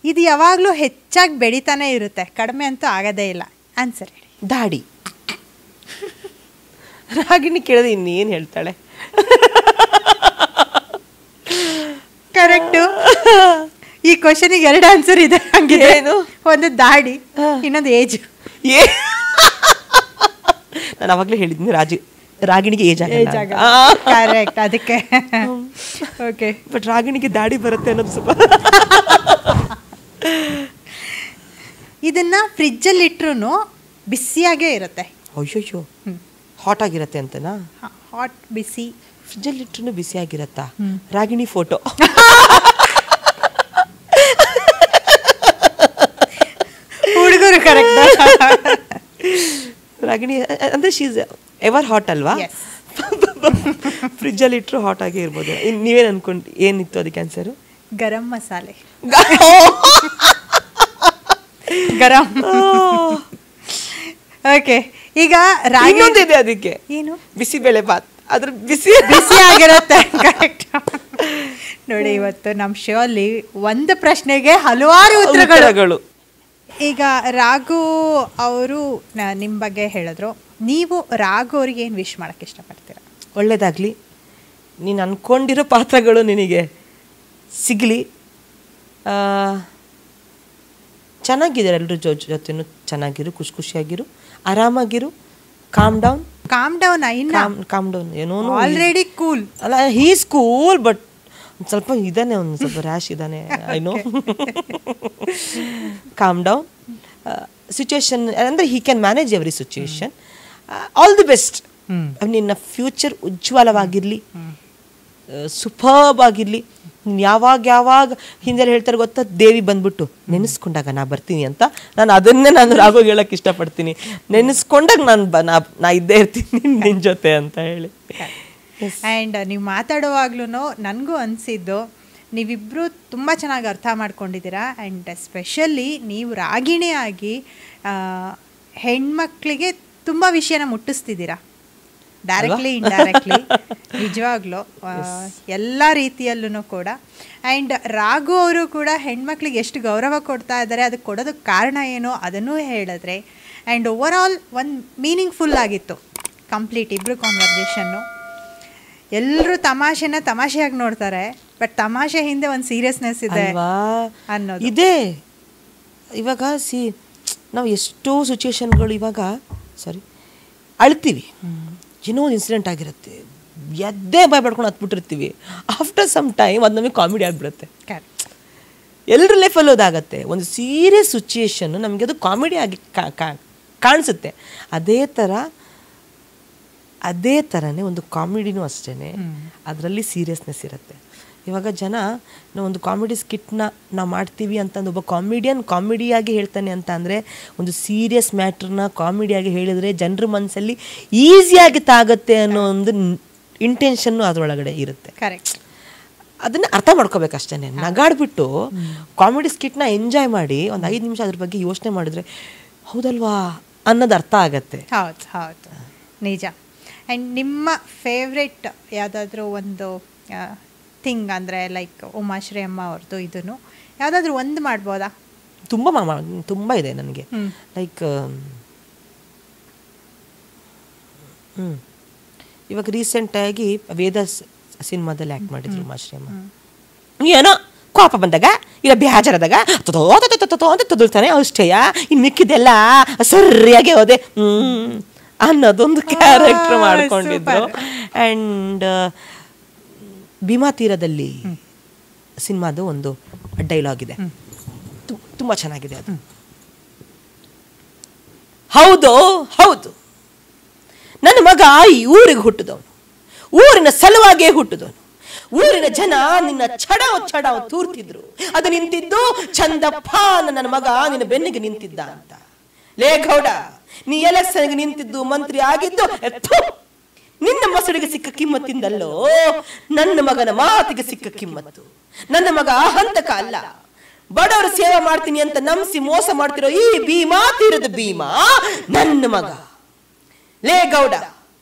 B: ಇದು ಯಾವಾಗಲೂ ಹೆಚ್ಚಾಗಿ ಬೆಳೀತಾನೆ ಇರುತ್ತೆ, ಕಡಿಮೆ ಅಂತೂ ಆಗೋದೇ ಇಲ್ಲ. ಆನ್ಸರ್ ಹೇಳಿ.
A: ದಾಡಿ. ರಾಗಿಣಿ ಕೇಳಿದ್ರೆ ಇನ್ನೇನು ಹೇಳ್ತಾಳೆ?
B: ಕರೆಕ್ಟು. ಈ ಕ್ವಶನಿಗೆ 2 ಆನ್ಸರ್ ಇದೆ. ಹಂಗಿದೆ, ಒಂದು ದಾಡಿ, ಇನ್ನೊಂದು ಏಜ್.
A: ನಾನು ಅವಾಗಲೇ ಹೇಳಿದ್ದೀನಿ ರಾಗಿಣಿಗೆ ಏಜ್ ಆಗಲ್ಲ.
B: ಕರೆಕ್ಟ್, ಅದಕ್ಕೆ. ಓಕೆ,
A: ಬಟ್ ರಾಗಿಣಿಗೆ ದಾಡಿ ಬರುತ್ತೆ ಅನ್ನೋದು ಸ್ವಲ್ಪ.
B: ಇದನ್ನ ಫ್ರಿಜ್ಜಲ್ಲಿ ಇಟ್ರು ಬಿಸಿಯಾಗೇ ಇರುತ್ತೆ.
A: ಅಯ್ಯೋ, ಹಾಟ್ ಆಗಿರತ್ತೆ ಅಂತನಾ?
B: ಹಾಟ್ ಬಿಸಿ.
A: ಫ್ರಿಜ್ಜಲ್ಲಿ ಇಟ್ರು ಬಿಸಿ ಆಗಿರತ್ತಾ? ರಾಗಿಣಿ ಫೋಟೋ.
B: ಹುಡುಗರು ಕರೆಕ್ಟ್.
A: ರಾಗಿಣಿ ಅಂದ್ರೆ ಶೀಸ್ ಎವರ್ ಹಾಟ್ ಅಲ್ವಾ? ಫ್ರಿಜ್ಜಲ್ಲಿ ಇಟ್ಟರು ಹಾಟ್ ಆಗೇ ಇರ್ಬೋದು. ನೀವೇನು ಅನ್ಕೊಂಡು ಏನಿತ್ತು ಅದಕ್ಕೆ ಆನ್ಸರು?
B: ಗರಂ ಮಸಾಲೆ. ಗರಂ. ಓಕೆ, ಈಗ
A: ಇನ್ನೊಂದಿದೆ ಅದಕ್ಕೆ.
B: ಏನು?
A: ಬಿಸಿಬೇಳೆ ಬಾತ್. ಅದ್ರ ಬಿಸಿ
B: ಆಗಿರುತ್ತೆ. ಕರೆಕ್ಟ್. ನೋಡಿ, ಇವತ್ತು ನಮ್ಮ ಶೋ ಅಲ್ಲಿ ಒಂದು ಪ್ರಶ್ನೆಗೆ ಹಲವಾರು ಉತ್ತರಗಳು. ಈಗ ರಾಘು ಅವರು ನಿಮ್ಮ ಬಗ್ಗೆ ಹೇಳಿದ್ರು. ನೀವು ರಾಘು ಅವ್ರಿಗೆ ಏನು ವಿಶ್ ಮಾಡಕ್ಕೆ ಇಷ್ಟಪಡ್ತೀರಾ?
A: ಒಳ್ಳೇದಾಗಲಿ, ನೀನು ಅಂದ್ಕೊಂಡಿರೋ ಪಾತ್ರಗಳು ನಿನಗೆ ಸಿಗಲಿ, ಚೆನ್ನಾಗಿದ್ದಾರೆ, ಎಲ್ಲರೂ ಜೊತೆನೂ ಚೆನ್ನಾಗಿರು, ಖುಷಿಯಾಗಿರು, ಆರಾಮಾಗಿರು, ಕಾಮ್ ಡೌನ್. ಏನೋ
B: ಆಲ್ರೆಡಿ ಕೂಲ್
A: ಅಲ್ಲ, ಹೀಸ್ ಕೂಲ್, ಬಟ್ ಒಂದು ಸ್ವಲ್ಪ ಇದ್ದಾನೆ, ಒಂದು ಸ್ವಲ್ಪ ರ್ಯಾಶ್ ಇದ್ದಾನೆ. I know. Calm down. Situation ಅಂದರೆ he can manage every situation. All the best. ನಿನ್ನ ಫ್ಯೂಚರ್ ಉಜ್ವಲವಾಗಿರಲಿ, ಸೂಪರ್ಬ್ ಆಗಿರಲಿ. ಯಾವಾಗ ಹಿಂದೆ ಹೇಳ್ತಾರೆ ಗೊತ್ತಾ, ದೇವಿ ಬಂದ್ಬಿಟ್ಟು ನೆನೆಸ್ಕೊಂಡಾಗ ನಾ ಬರ್ತೀನಿ ಅಂತ. ನಾನು ರಾಘು ಹೇಳಕ್ಕೆ ಇಷ್ಟಪಡ್ತೀನಿ. ನೆನೆಸ್ಕೊಂಡಾಗ ನಾ ಇದ್ದೇ ಇರ್ತೀನಿ ನಿನ್ನ ಜೊತೆ ಅಂತ ಹೇಳಿ.
B: ಆ್ಯಂಡ್ ನೀವು ಮಾತಾಡುವಾಗ್ಲೂ ನನಗೂ ಅನಿಸಿದ್ದು, ನೀವಿಬ್ಬರು ತುಂಬ ಚೆನ್ನಾಗಿ ಅರ್ಥ ಮಾಡ್ಕೊಂಡಿದ್ದೀರಾ. ಆ್ಯಂಡ್ ಎಸ್ಪೆಷಲಿ ನೀವು ರಾಗಿಣಿಯಾಗಿ ಹೆಣ್ಮಕ್ಳಿಗೆ ತುಂಬ ವಿಷಯನ ಮುಟ್ಟಿಸ್ತಿದ್ದೀರಾ, ಡೈರೆಕ್ಟ್ಲಿ ಇಂಡೈರೆಕ್ಟ್ಲಿ. ನಿಜವಾಗ್ಲೂ ಎಲ್ಲ ರೀತಿಯಲ್ಲೂ ಕೂಡ. ಆ್ಯಂಡ್ ರಾಘು ಅವರು ಕೂಡ ಹೆಣ್ಮಕ್ಳಿಗೆ ಎಷ್ಟು ಗೌರವ ಕೊಡ್ತಾ ಇದ್ದಾರೆ, ಅದಕ್ಕೆ ಕೊಡೋದಕ್ಕೆ ಕಾರಣ ಏನೋ ಅದನ್ನೂ ಹೇಳಿದ್ರೆ. ಆ್ಯಂಡ್ ಓವರ್ ಆಲ್ ಒಂದು ಮೀನಿಂಗ್ಫುಲ್ ಆಗಿತ್ತು ಕಂಪ್ಲೀಟ್ ಇಬ್ಬರು ಕಾನ್ವರ್ಸೇಷನ್ನು. ಎಲ್ಲರೂ ತಮಾಷೆಯಾಗಿ ನೋಡ್ತಾರೆ, ಬಟ್ ತಮಾಷೆ ಹಿಂದೆ ಒಂದು ಸೀರಿಯಸ್ನೆಸ್ ಇದೆ ಅನ್ನೋದು
A: ಇದೆ. ಇವಾಗ ನಾವು ಎಷ್ಟೋ ಸಿಚುವೇಶನ್ಗಳು ಇವಾಗ ಅಳ್ತೀವಿ, ಏನೋ ಒಂದು ಇನ್ಸಿಡೆಂಟ್ ಆಗಿರುತ್ತೆ, ಎದ್ದೇ ಭಯಪಡ್ಕೊಂಡು ಹತ್ಬಿಟ್ಟಿರ್ತೀವಿ. ಆಫ್ಟರ್ ಸಮ್ ಟೈಮ್ ಅದು ನಮಗೆ ಕಾಮಿಡಿ ಆಗಿಬಿಡುತ್ತೆ. ಎಲ್ಲರ ಲೈಫಲ್ಲೂ ಅದಾಗತ್ತೆ. ಒಂದು ಸೀರಿಯಸ್ ಸಿಚುಯೇಷನ್ ನಮಗೆ ಅದು ಕಾಮಿಡಿ ಆಗಿ ಕಾಣಿಸುತ್ತೆ. ಅದೇ ಥರನೇ ಒಂದು ಕಾಮಿಡಿನೂ ಅಷ್ಟೇ, ಅದರಲ್ಲಿ ಸೀರಿಯಸ್ನೆಸ್ ಇರುತ್ತೆ. ಇವಾಗ ಜನ ಒಂದು ಕಾಮಿಡಿ ಸ್ಕಿಟ್ನ ನಾವು ಮಾಡ್ತೀವಿ ಅಂತಂದು ಒಬ್ಬ ಕಾಮಿಡಿಯಾಗಿ ಹೇಳ್ತಾನೆ ಅಂತ ಅಂದರೆ, ಒಂದು ಸೀರಿಯಸ್ ಮ್ಯಾಟ್ರನ್ನ ಕಾಮಿಡಿಯಾಗಿ ಹೇಳಿದರೆ ಜನರ ಮನಸ್ಸಲ್ಲಿ ಈಸಿಯಾಗಿ ತಾಗುತ್ತೆ ಅನ್ನೋ ಒಂದು ಇಂಟೆನ್ಷನ್ನು ಅದರೊಳಗಡೆ ಇರುತ್ತೆ.
B: ಕರೆಕ್ಟ್.
A: ಅದನ್ನು ಅರ್ಥ ಮಾಡ್ಕೋಬೇಕಷ್ಟೇ. ನಗಾಡ್ಬಿಟ್ಟು ಕಾಮಿಡಿ ಸ್ಕಿಟ್ನ ಎಂಜಾಯ್ ಮಾಡಿ ಒಂದು 5 ನಿಮಿಷ ಅದ್ರ ಬಗ್ಗೆ ಯೋಚನೆ ಮಾಡಿದ್ರೆ ಹೌದಲ್ವಾ ಅನ್ನೋದು ಅರ್ಥ ಆಗತ್ತೆ.
B: ಹೌದು, ನಿಜ. ಆ್ಯಂಡ್ ನಿಮ್ಮ ಫೇವ್ರೆಟ್ ಯಾವುದಾದ್ರೂ ಒಂದು ಥಿಂಗ್ ಅಂದರೆ ಲೈಕ್ ಉಮಾಶ್ರೀ ಅಮ್ಮ ಅವ್ರದ್ದು ಇದನ್ನು ಯಾವುದಾದ್ರೂ ಒಂದು ಮಾಡ್ಬೋದಾ?
A: ತುಂಬ ಇದೆ ನನಗೆ. ಲೈಕ್ ಇವಾಗ ರೀಸೆಂಟಾಗಿ ವೇದ ಸಿನಿಮಾದಲ್ಲಿ ಆ್ಯಕ್ಟ್ ಮಾಡಿದ್ರು ಉಮಾಶ್ರೀ ಅಮ್ಮ. ಏನೋ ಕೋಪ ಬಂದಾಗ ಇಲ್ಲ ಬೇಜಾರದಾಗ ಅಂತ ತೊದಲ್ತಾನೆ ಅಷ್ಟೇಯ, ಇನ್ನು ಮಿಕ್ಕಿದೆಲ್ಲ ಸರಿಯಾಗಿ ಹೋದೆ ಅನ್ನೋದೊಂದು ಕ್ಯಾರೆಕ್ಟರ್ ಮಾಡ್ಕೊಂಡಿದ್ರು. ಆ್ಯಂಡ್ ಭೀಮಾ ತೀರದಲ್ಲಿ ಸಿನಿಮಾದು ಒಂದು ಡೈಲಾಗ್ ಇದೆ, ತುಂಬ ಚೆನ್ನಾಗಿದೆ ಅದು. ಹೌದು ಹೌದು, ನನ್ನ ಮಗ ಈ ಊರಿಗೆ ಹುಟ್ಟಿದವನು, ಊರಿನ ಸಲುವಾಗಿಯೇ ಹುಟ್ಟಿದವನು. ಊರಿನ ಜನ ನಿನ್ನ ಚಡವ ತೂರ್ತಿದ್ರು, ಅದು ನಿಂತಿದ್ದು ಚಂದಪ್ಪ ನನ್ನ ಮಗ ನಿನ್ನ ಬೆನ್ನಿಗೆ ನಿಂತಿದ್ದ ಅಂತ. ಲೇ ಗೌಡ, ನೀ ಎಲೆಕ್ಷನ್ಗೆ ನಿಂತಿದ್ದು ಮಂತ್ರಿ ಆಗಿದ್ದು ನಿನ್ನ ಮಸಡಿಗೆ ಸಿಕ್ಕ ಕಿಮ್ಮತ್ತಿಂದಲ್ಲೋ, ನನ್ನ ಮಗನ ಮಾತಿಗೆ ಸಿಕ್ಕ ಕಿಮ್ಮತ್ತು. ನನ್ನ ಮಗ ಹಂತಕ ಅಲ್ಲ, ಬಡವರು ಸೇವೆ ಮಾಡ್ತೀನಿ ಅಂತ ನಂಬಿಸಿ ಮೋಸ ಮಾಡ್ತಿರೋ ಈ ಭೀಮಾ ತೀರದ ಭೀಮಾ ನನ್ನ ಮಗ. ಲೇ ಗೌಡ,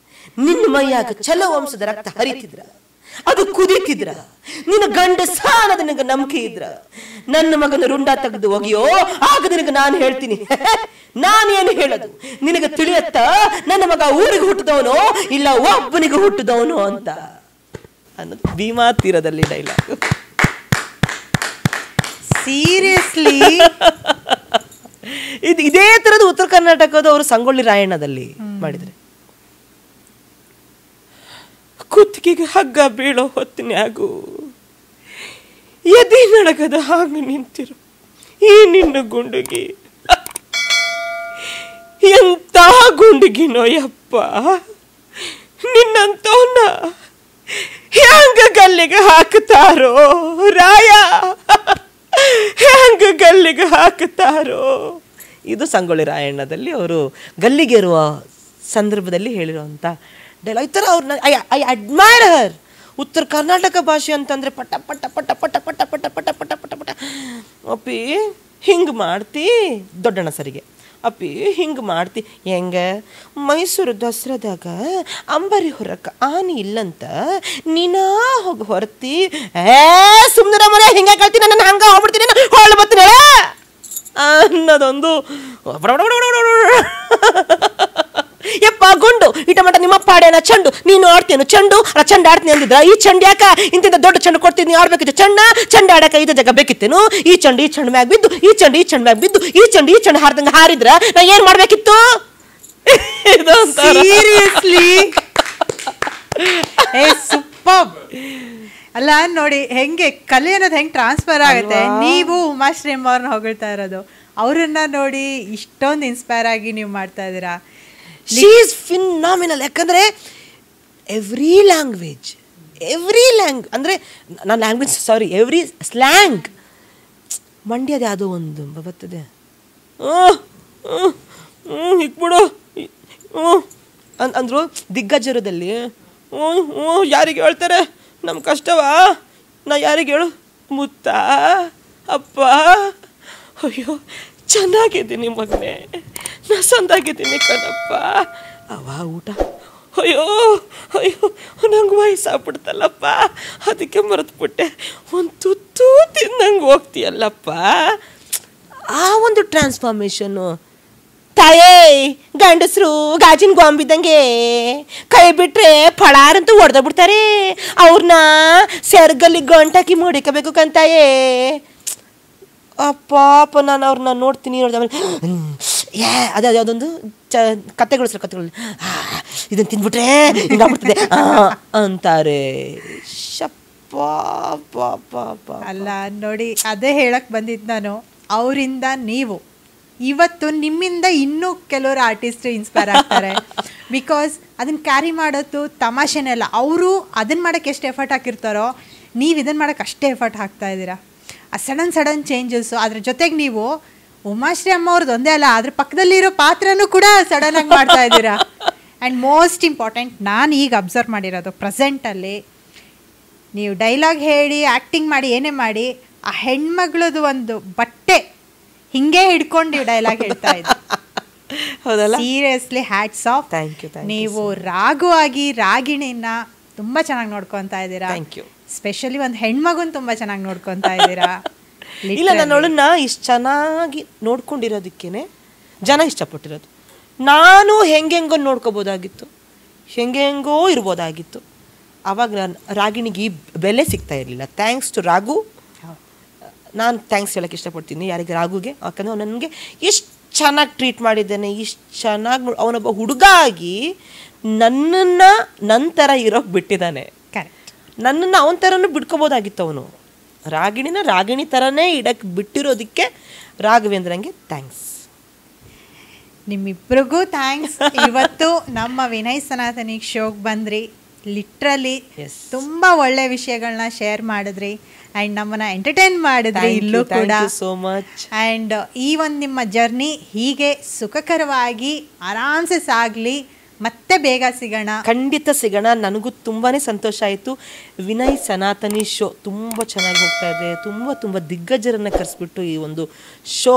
A: ನಿನ್ನ ಮೈಯಾಗ ಛಲ ವಂಶದ ರಕ್ತ ಹರಿತಿದ್ರ, ಅದು ಕುದೀತಿದ್ರ, ನಿನ್ನ ಗಂಡ ಸಾನದ ನಿನಗೆ ನಂಬಿಕೆ ಇದ್ರ ನನ್ನ ಮಗನ ರುಂಡ ತೆಗೆದು ಒಗೆಯೋ, ಆಗ ನಿನಗೆ ನಾನು ಹೇಳ್ತೀನಿ, ನಾನೇನು ಹೇಳೋದು ನಿನಗೆ ತಿಳಿಯತ್ತ, ನನ್ನ ಮಗ ಊರಿಗೆ ಹುಟ್ಟಿದವನು ಇಲ್ಲ ಒಬ್ಬನಿಗೆ ಹುಟ್ಟಿದವನು ಅಂತ ಅನ್ನೋದು ಭೀಮಾ ತೀರದಲ್ಲಿ ಡೈಲಾಗ್.
B: ಸೀರಿಯಸ್ಲಿ
A: ಇದೇ ತರದ ಉತ್ತರ ಕರ್ನಾಟಕದ ಅವರು ಸಂಗೊಳ್ಳಿ ರಾಯಣ್ಣದಲ್ಲಿ ಮಾಡಿದ್ರೆ. ಕುತ್ತಿಗೆಗೆ ಹಗ್ಗ ಬೀಳೋ ಹೊತ್ತಿನ್ಯಾಗು ಎದೆ ನಡಗದ ಹಾಗೆ ನಿಂತಿರು ಈ ನಿನ್ನ ಗುಂಡುಗಿ, ಎಂತ ಗುಂಡುಗಿನೋ ಯಪ್ಪ, ನಿನ್ನಂತವನ್ನ ಹೆಂಗ ಗಲ್ಲಿಗೆ ಹಾಕುತ್ತಾರೋ ರಾಯ, ಹೆಂಗ ಗಲ್ಲಿಗೆ ಹಾಕುತ್ತಾರೋ. ಇದು ಸಂಗೊಳ್ಳಿ ರಾಯಣ್ಣದಲ್ಲಿ ಅವರು ಗಲ್ಲಿಗೆ ಇರುವ ಸಂದರ್ಭದಲ್ಲಿ ಹೇಳಿರುವಂಥ ಡೈಲಾಗ್. ಈ ಥರ ಅವ್ರನ್ನ ಐ ಅಡ್ಮೈರ್ ಹರ್. ಉತ್ತರ ಕರ್ನಾಟಕ ಭಾಷೆ ಅಂತಂದರೆ ಪಟ ಪಟ ಪಟ ಪಟ ಪಟ ಪಟ ಪಟ ಪಟ ಪಟ ಪಟ ಅಪ್ಪಿ ಹಿಂಗೆ ಮಾಡ್ತಿ, ದೊಡ್ಡಣ್ಣ ಸರಿಗೆ ಅಪ್ಪಿ ಹಿಂಗೆ ಮಾಡ್ತಿ, ಹೆಂಗೆ ಮೈಸೂರು ದಸರಾದಾಗ ಅಂಬರಿ ಹೊರಕ್ಕೆ ಆನೆ ಇಲ್ಲಂತ ನೀನಾ ಹೋಗಿ ಹೊರತಿ, ಸುಮ್ಮನೆ ಮನೆ ಹಿಂಗೆ ಕಳ್ತೀನಿ, ನಾನು ಹಂಗೆ ಹೋಗ್ಬಿಡ್ತೀನಿ, ಹೊಳ್ಳು ಬರ್ತೀನಿ ಅನ್ನೋದೊಂದು ಯಪ್ಪ ಗುಂಡು ಇಟ ಮಟ ನಿಮ್ಮ ಪಾಡೇನ ಚಂಡು, ನೀನು ಆಡ್ತೇನು ಚಂಡು, ಅಲ್ಲ ಚಂಡ ಆಡ್ತೀನಿ ಅಂದಿದ್ರ, ಈ ಚಂಡ್ ಯಾಕ ಇಂತಿಂತ ದೊಡ್ಡ ಚಂಡು ಕೊಡ್ತೀನಿ, ಆಡ್ಬೇಕಿತ್ತು ಚಂಡ ಆಡಕ ಇದ ಜಾಗ ಬೇಕಿತ್ತೇನು, ಈ ಚಂಡ್ ಮ್ಯಾಗ ಬಿದ್ದು, ಈ ಚಂಡ್ ಮ್ಯಾಗ ಬಿದ್ದು, ಈ ಚಂಡ್ ಹಾರ್ದಂಗ ಹಾರಿದ್ರ ನಾ ಏನ್ ಮಾಡ್ಬೇಕಿತ್ತು?
B: Seriously super. ಅಲ್ಲ ನೋಡಿ ಹೆಂಗೆ ಕಲೆ ಅನ್ನೋದು ಹೆಂಗೆ ಟ್ರಾನ್ಸ್ಫರ್ ಆಗುತ್ತೆ. ನೀವು ಉಮಾಶ್ರೀ ಅವ್ರನ್ನ ಹೊಗಳ್ತಾ ಇರೋದು, ಅವರನ್ನ ನೋಡಿ ಇಷ್ಟೊಂದು ಇನ್ಸ್ಪೈರ್ ಆಗಿ ನೀವು ಮಾಡ್ತಾ ಇದ್ದೀರಾ.
A: She is phenomenal. ಯಾಕಂದರೆ ಎವ್ರಿ ಲ್ಯಾಂಗ್ವೇಜ್ ಅಂದರೆ ನನ್ನ ಲ್ಯಾಂಗ್ವೇಜ್ ಎವ್ರಿ ಸ್ಲ್ಯಾಂಗ್, ಮಂಡ್ಯದ ಯಾವುದೋ ಒಂದು ಬರ್ತದೆ, ಇಕ್ಬಿಡು ಅಂದರು ದಿಗ್ಗಜರದಲ್ಲಿ, ಯಾರಿಗೆ ಹೇಳ್ತಾರೆ ನಮ್ಮ ಕಷ್ಟವಾ, ನಾ ಯಾರಿಗೆ ಹೇಳು, ಮುತ್ತ ಅಪ್ಪ, ಅಯ್ಯೋ ಚೆನ್ನಾಗಿದ್ದೀನಿ ಮಗನೇ, ನಾ ಸಂದಾಗಿದ್ದೀನಿ ಕಣಪ್ಪ, ಅವ ಊಟ, ಅಯ್ಯೋ ಅಯ್ಯೋ ನಂಗೆ ವಯಸ್ಸಾಗ್ಬಿಡ್ತಲ್ಲಪ್ಪ, ಅದಕ್ಕೆ ಮರೆತುಬಿಟ್ಟೆ, ಒಂದು ತುತ್ತು ತಿಂದಂಗೆ ಹೋಗ್ತೀಯಲ್ಲಪ್ಪ. ಆ ಒಂದು ಟ್ರಾನ್ಸ್ಫಾರ್ಮೇಷನ್ನು. ತಾಯೇ ಗಂಡಸರು ಗಾಜಿನ ಗೊಂಬಿದ್ದಂಗೆ, ಕೈ ಬಿಟ್ರೆ ಫಳಾರಂತೂ ಹೊಡೆದೋಗ್ಬಿಡ್ತಾರೆ, ಅವ್ರನ್ನ ಸೆರ್ಗಲ್ಲಿ ಗಂಟಾಕಿ ಮಡಿಕಬೇಕು ಕಂತಾಯೇ. ಅಪ್ಪ ನಾನು ಅವ್ರನ್ನ ನೋಡ್ತೀನಿ, ಅದೇ ಯಾವುದೊಂದು ಕತೆಗಳು ಇದನ್ನು ತಿಂದ್ಬಿಟ್ರೆ ಹಿಂಗಾಗ್ಬಿಡ್ತದೆ ಅಂತಾರೆ.
B: ಅಲ್ಲ ನೋಡಿ, ಅದೇ ಹೇಳಕ್ ಬಂದಿದ್ದು ನಾನು. ಅವರಿಂದ ನೀವು ಇವತ್ತು ನಿಮ್ಮಿಂದ ಇನ್ನೂ ಕೆಲವರು ಆರ್ಟಿಸ್ಟ್ ಇನ್ಸ್ಪೈರ್ ಆಗ್ತಾರೆ. ಬಿಕಾಸ್ ಅದನ್ನು ಕ್ಯಾರಿ ಮಾಡೋದು ತಮಾಷೆನೇ ಅಲ್ಲ. ಅವರು ಅದನ್ನು ಮಾಡೋಕ್ಕೆ ಎಷ್ಟು ಎಫರ್ಟ್ ಹಾಕಿರ್ತಾರೋ, ನೀವು ಇದನ್ನು ಮಾಡೋಕ್ಕೆ ಅಷ್ಟೇ ಎಫರ್ಟ್ ಹಾಕ್ತಾ ಇದ್ದೀರಾ. ಆ ಸಡನ್ ಚೇಂಜಸ್ಸು, ಅದ್ರ ಜೊತೆಗೆ ನೀವು ಉಮಾಶ್ರೀ ಅಮ್ಮ ಅವ್ರದ್ದು ಒಂದೇ ಅಲ್ಲ, ಅದ್ರ ಪಕ್ಕದಲ್ಲಿರೋ ಪಾತ್ರನೂ ಕೂಡ ಸಡನ್ನಾಗಿ ಮಾಡ್ತಾ ಇದ್ದೀರಾ. ಆ್ಯಂಡ್ ಮೋಸ್ಟ್ ಇಂಪಾರ್ಟೆಂಟ್, ನಾನು ಈಗ ಅಬ್ಸರ್ವ್ ಮಾಡಿರೋದು ಪ್ರೆಸೆಂಟಲ್ಲಿ, ನೀವು ಡೈಲಾಗ್ ಹೇಳಿ ಆ್ಯಕ್ಟಿಂಗ್ ಮಾಡಿ ಏನೇ ಮಾಡಿ, ಆ ಹೆಣ್ಮಗಳದು ಒಂದು ಬಟ್ಟೆ ಹಿಂಗೆ ಹಿಡ್ಕೊಂಡು ನೀವು ಡೈಲಾಗ್ ಹೇಳ್ತಾ ಇದ್ದೀವಿ.
A: ಹೌದಲ್ಲ?
B: Seriously hats off.
A: Thank you.
B: ನೀವು ರಾಗು ಆಗಿ ರಾಗಿಣಿನ ತುಂಬ ಚೆನ್ನಾಗಿ ನೋಡ್ಕೊತಾ ಇದ್ದೀರಾ.
A: Thank you.
B: ಸ್ಪೆಷಲಿ ಒಂದು ಹೆಣ್ಮಗುನ್ ತುಂಬ ಚೆನ್ನಾಗಿ ನೋಡ್ಕೊತಾ ಇದ್ದೀರಾ.
A: ಇಲ್ಲ, ನಾನು ಅವಳನ್ನ ಇಷ್ಟು ಚೆನ್ನಾಗಿ ನೋಡ್ಕೊಂಡಿರೋದಕ್ಕೇನೆ ಜನ ಇಷ್ಟಪಟ್ಟಿರೋದು. ನಾನು ಹೆಂಗೆಂಗೋ ನೋಡ್ಕೋಬೋದಾಗಿತ್ತು, ಹೆಂಗೆಂಗೋ ಇರ್ಬೋದಾಗಿತ್ತು. ಆವಾಗ ನಾನು ರಾಗಿಣಿಗೆ ಈ ಬೆಲೆ ಸಿಗ್ತಾ ಇರಲಿಲ್ಲ. Thanks to Raghu. ನಾನು ಥ್ಯಾಂಕ್ಸ್ ಹೇಳೋಕ್ಕೆ ಇಷ್ಟಪಡ್ತೀನಿ ಯಾರಿಗೆ, ರಾಘುಗೆ. ಯಾಕಂದರೆ ಅವ್ನು ನನಗೆ ಎಷ್ಟು ಚೆನ್ನಾಗಿ ಟ್ರೀಟ್ ಮಾಡಿದ್ದಾನೆ, ಇಷ್ಟು ಚೆನ್ನಾಗಿ ಅವನೊಬ್ಬ ಹುಡುಗ ಆಗಿ ನನ್ನನ್ನು ನನ್ನ ಥರ ಇರೋಕ್ಕೆ ಬಿಟ್ಟಿದ್ದಾನೆ. ನನ್ನನ್ನು ಅವನ ಥರನೂ ಬಿಟ್ಕೋಬೋದಾಗಿತ್ತು ಅವನು. ರಾಗಿಣಿ ಥರನೇ ಇಡಕ್ಕೆ ಬಿಟ್ಟಿರೋದಕ್ಕೆ ರಾಘವೇಂದ್ರಂಗೆ ಥ್ಯಾಂಕ್ಸ್.
B: ನಿಮ್ಮಿಬ್ರಿಗೂ ಥ್ಯಾಂಕ್ಸ್. ಇವತ್ತು ನಮ್ಮ ವಿನಯ್ ಸನಾತನಿ ಶೋಗೆ ಬಂದ್ರಿ, ಲಿಟ್ರಲಿ ತುಂಬ ಒಳ್ಳೆ ವಿಷಯಗಳನ್ನ ಶೇರ್ ಮಾಡಿದ್ರಿ ಆ್ಯಂಡ್ ನಮ್ಮನ್ನ ಎಂಟರ್ಟೈನ್ ಮಾಡಿದ್ರಿ ಇಲ್ಲೂ ಕೂಡ.
A: So much.
B: ಆ್ಯಂಡ್ ಈ ಒಂದು ನಿಮ್ಮ ಜರ್ನಿ ಹೀಗೆ ಸುಖಕರವಾಗಿ ಆರಾಮ್ಸೆ ಸಾಗಲಿ. ಮತ್ತೆ ಬೇಗ ಸಿಗೋಣ,
A: ಖಂಡಿತ ಸಿಗೋಣ. ನನಗೂ ತುಂಬಾ ಸಂತೋಷ ಆಯಿತು. ವಿನಯ್ ಸನಾತನಿ ಶೋ ತುಂಬ ಚೆನ್ನಾಗಿ ಹೋಗ್ತಾ ಇದೆ. ತುಂಬ ದಿಗ್ಗಜರನ್ನು ಕರೆಸ್ಬಿಟ್ಟು ಈ ಒಂದು ಶೋ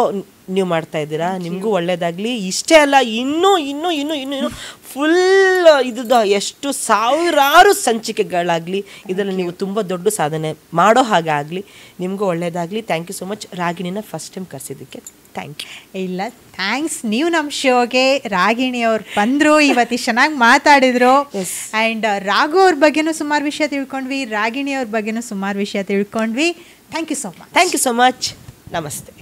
A: ನೀವು ಮಾಡ್ತಾ ಇದ್ದೀರಾ. ನಿಮಗೂ ಒಳ್ಳೆಯದಾಗಲಿ. ಇಷ್ಟೇ ಅಲ್ಲ, ಇನ್ನೂ ಫುಲ್ ಇದು ಎಷ್ಟು ಸಾವಿರಾರು ಸಂಚಿಕೆಗಳಾಗಲಿ, ಇದರಲ್ಲಿ ನೀವು ತುಂಬ ದೊಡ್ಡ ಸಾಧನೆ ಮಾಡೋ ಹಾಗೆ ಆಗಲಿ. ನಿಮಗೂ ಒಳ್ಳೆಯದಾಗಲಿ. Thank you so much. ರಾಗಿಣಿನ ಫಸ್ಟ್ ಟೈಮ್ ಕರೆಸಿದ್ದಕ್ಕೆ ಥ್ಯಾಂಕ್ ಯು.
B: ಇಲ್ಲ, ಥ್ಯಾಂಕ್ಸ್. ನೀವು ನಮ್ಮ ಶೋಗೆ ರಾಗಿಣಿಯವ್ರು ಬಂದರು, ಇವತ್ತು ಚೆನ್ನಾಗಿ ಮಾತಾಡಿದ್ರು. ಆ್ಯಂಡ್ ರಾಘು ಅವ್ರ ಬಗ್ಗೆನೂ ಸುಮಾರು ವಿಷಯ ತಿಳ್ಕೊಂಡ್ವಿ, ರಾಗಿಣಿಯವ್ರ ಬಗ್ಗೆನೂ ಸುಮಾರು ವಿಷಯ ತಿಳ್ಕೊಂಡ್ವಿ. Thank you so much.
A: Thank you so much. ನಮಸ್ತೆ.